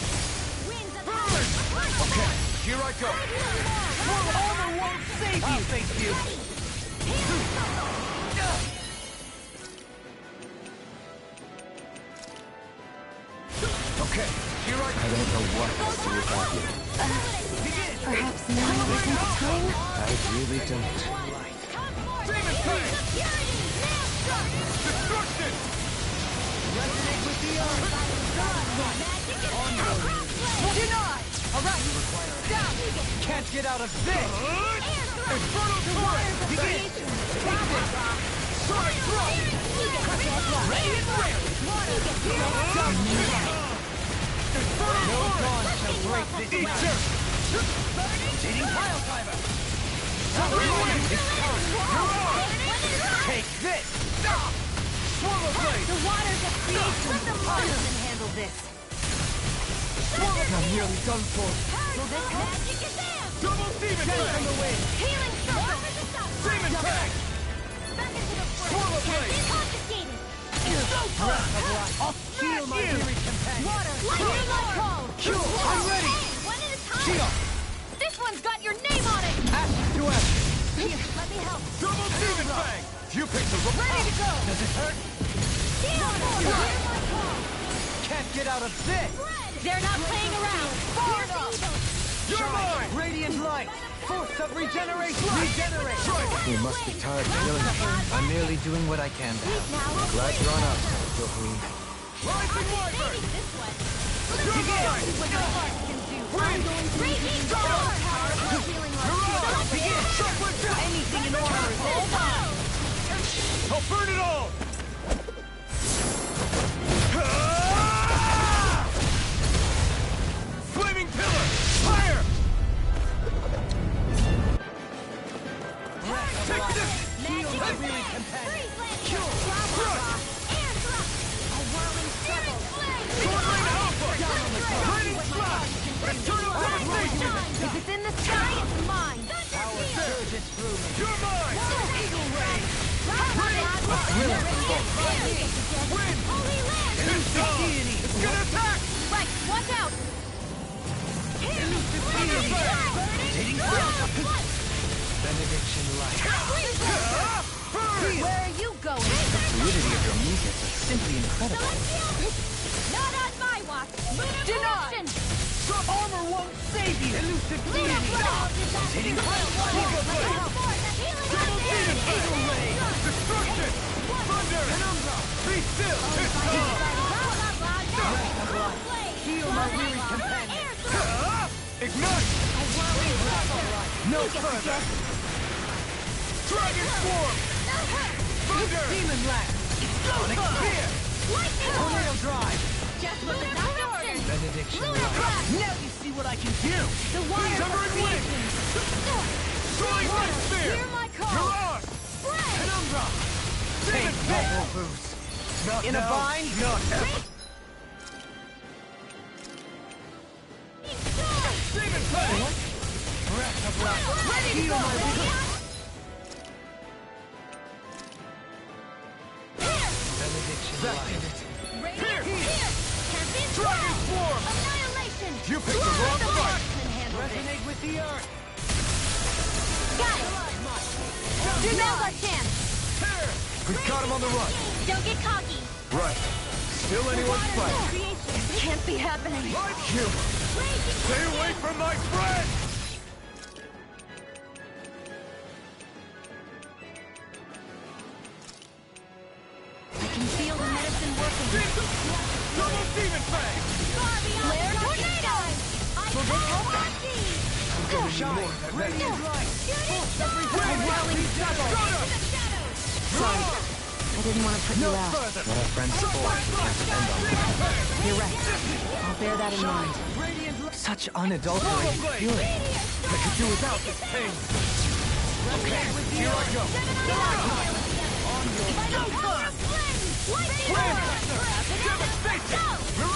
Okay, here I go! Armor won't save you! Thank you! Okay, here I go! I don't know what to do without you. Perhaps now isn't the time? I really don't. Demon Fang! Destruction! Resonate with the earth! Denied! Alright! Down! Can't get out of this! Infernal Torrent! Begin! Take this! Sonic Thrust! Radiant Rim! No dawn shall break this match! Rotating pile driver! Take this! Swallow Blade! The waters of creation. Let the monsters handle this. I'm nearly done for. So this magic is there. Double Demon Fang! Healing circle. Demon Fang! Back into the forest. Swallow Can't Blade! be confiscated. I'll heal my weary companion. Water. Lightning call. I'm ready. One at a time. Shield! This one's got your name on it. Ashes to ashes! Here, let me help. Double Demon Fang! You picked the Ready to go. Does it hurt? Hear my call. Can't get out of this! They're not playing around. Here's the evil. You're mine! Radiant light! Force of regeneration! Regenerate! You must be tired of killing me. I'm merely doing what I can to help. Glad you're on up, little queen. Rising Wyvern! This one. You're mine! What the heart can do. I'm going to raging power. Healing our shield. Begin! Anything in order is all mine! I'll burn it all! Flaming Pillar! Fire! Take this! Magic is there. Freeze land. Crush. Air thrust. A whirling searing flame. Sword Lane Alpha! Raining Slash! Eternal Devastation! If it's in the sky, it's mine. Power surges through me. You're mine! Eagle ray! Wind! Holy land. It's Deity! It's gonna attack! Right, watch out. Thunder Fang! Benediction light. Where are you going? The fluidity of your movements is simply incredible. Not on my watch. Denied! Armor won't save you! Elusive deity! Rotating pile Swallow Blade! Double Demon Fang! Eagle ray! Destruction! Thunder! Be still! It's time! Heal my weary companion! Ignite! No further! Dragon Swarm! Thunder! Demon land! Sonic spear! Tornado drive! Just what the doctor ordered. Benediction Lunar light. blast. Now you see what I can do! The waters of Severing Wind! creation. Soaring Light Spear! Hear my call. You're on! Spread. Penumbra! Take Demon that! Boost! Not In a now, vine? Not ever! Demon Fang! Breath of life! Ready to Heal go. my weary... Benediction light! Here! Can't be Dragon Swarm! Annihilation. You picked the wrong fight! Resonate with the earth! Got it. Now's our chance. Here! We've got him on the run. Don't get cocky. Right. Still anyone's fight. Creation can't be happening. Like humor! Stay away from my friend! I can feel the medicine working. Double Demon Fang! shine! Radiant light! Overwhelming struggle! Sorry, I didn't want to put you out. What our friends for can't depend on them. You're right. I'll bear that in mind. Such unadulterated fury. I could do without this pain. Okay, here I go.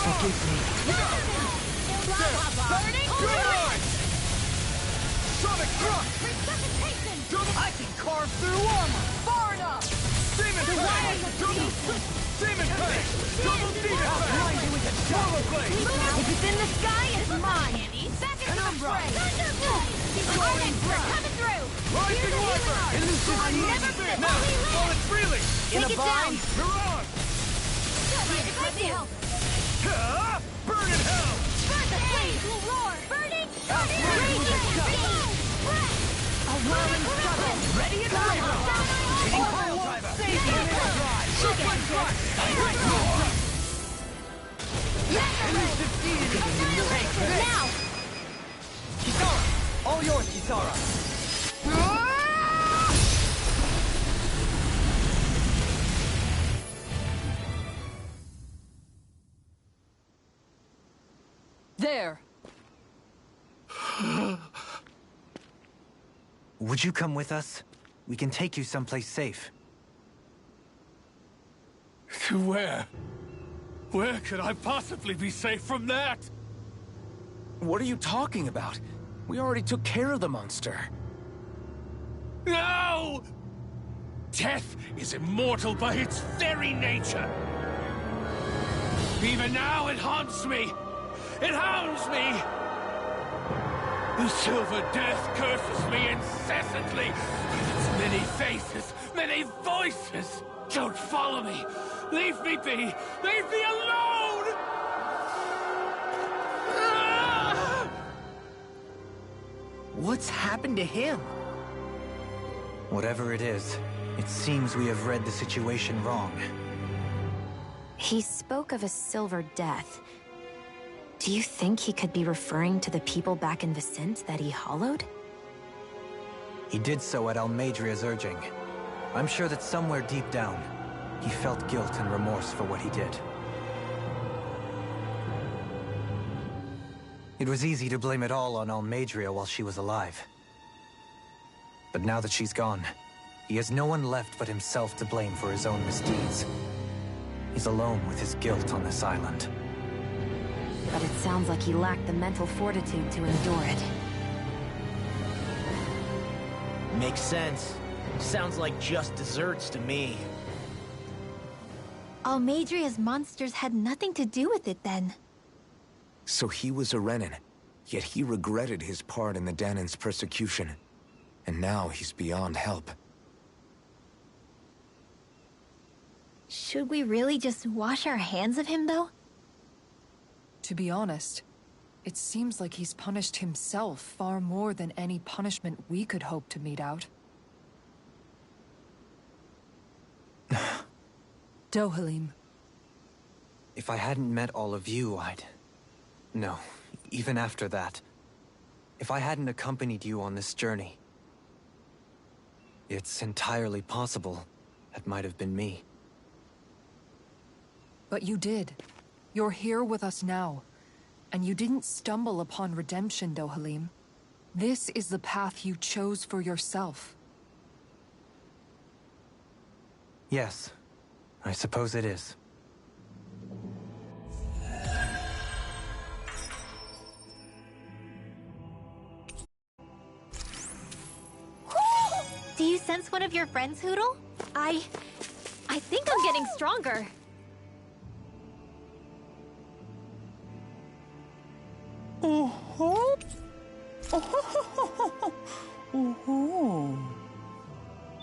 Forgive me. Sonic thrust! I can carve through armor! Far enough! Demon Fang! Demon Fang! Double Demon Fang! Rollerblade! If it's in the sky, it's mine! Back into the fray! Coming through! Rising Viper! Never Now, while it's reeling! Take it down! Mirage! Let me help! Burn in hell! Burn the flames will roar! Burning! A whirling struggle! Ready and ready! Hitting pile driver! Suplex strike! Elusive speed! Now! Kisara! All yours, Kisara! There! Would you come with us? We can take you someplace safe. To where? Where could I possibly be safe from that? What are you talking about? We already took care of the monster. No! Death is immortal by its very nature. Even now it haunts me. It hounds me. The Silver Death curses me incessantly with its many faces, many voices. Don't follow me. Leave me be. Leave me alone! Ah! What's happened to him? Whatever it is, it seems we have read the situation wrong. He spoke of a silver death. Do you think he could be referring to the people back in Vicent that he hollowed? He did so at Almadria's urging. I'm sure that somewhere deep down, he felt guilt and remorse for what he did. It was easy to blame it all on Almadria while she was alive. But now that she's gone, he has no one left but himself to blame for his own misdeeds. He's alone with his guilt on this island. But it sounds like he lacked the mental fortitude to endure it. Makes sense. Sounds like just desserts to me. Almadria's monsters had nothing to do with it then. So he was a Renin, yet he regretted his part in the Danan's persecution. And now he's beyond help. Should we really just wash our hands of him, though? To be honest, it seems like he's punished himself far more than any punishment we could hope to mete out. Dohalim. If I hadn't met all of you, No, even after that. If I hadn't accompanied you on this journey, it's entirely possible that might have been me. But you did. You're here with us now. And you didn't stumble upon redemption, Dohalim. This is the path you chose for yourself. Yes, I suppose it is. Do you sense one of your friends, Hootle? I think I'm getting stronger.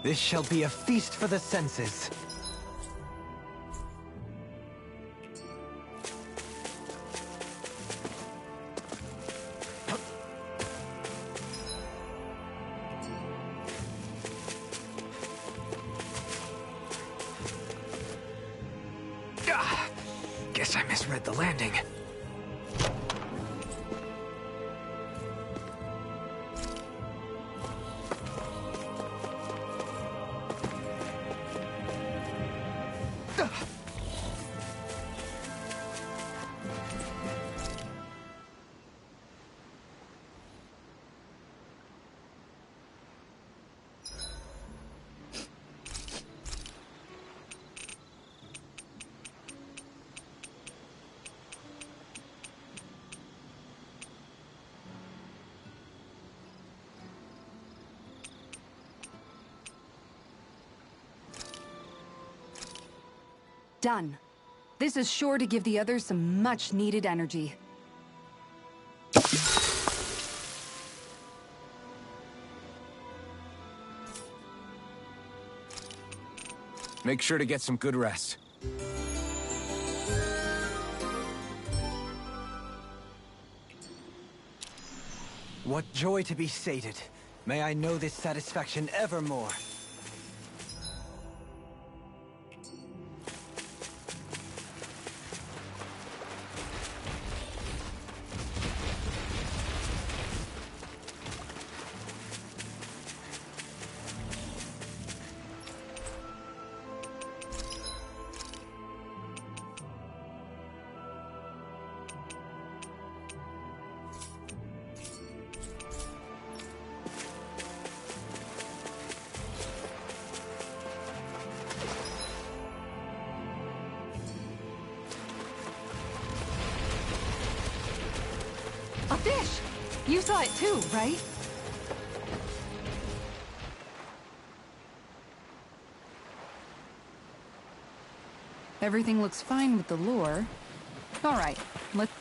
This shall be a feast for the senses. Guess I misread the landing. Done. This is sure to give the others some much-needed energy. Make sure to get some good rest. What joy to be sated. May I know this satisfaction evermore. A fish! You saw it too, right? Everything looks fine with the lure. All right, let's...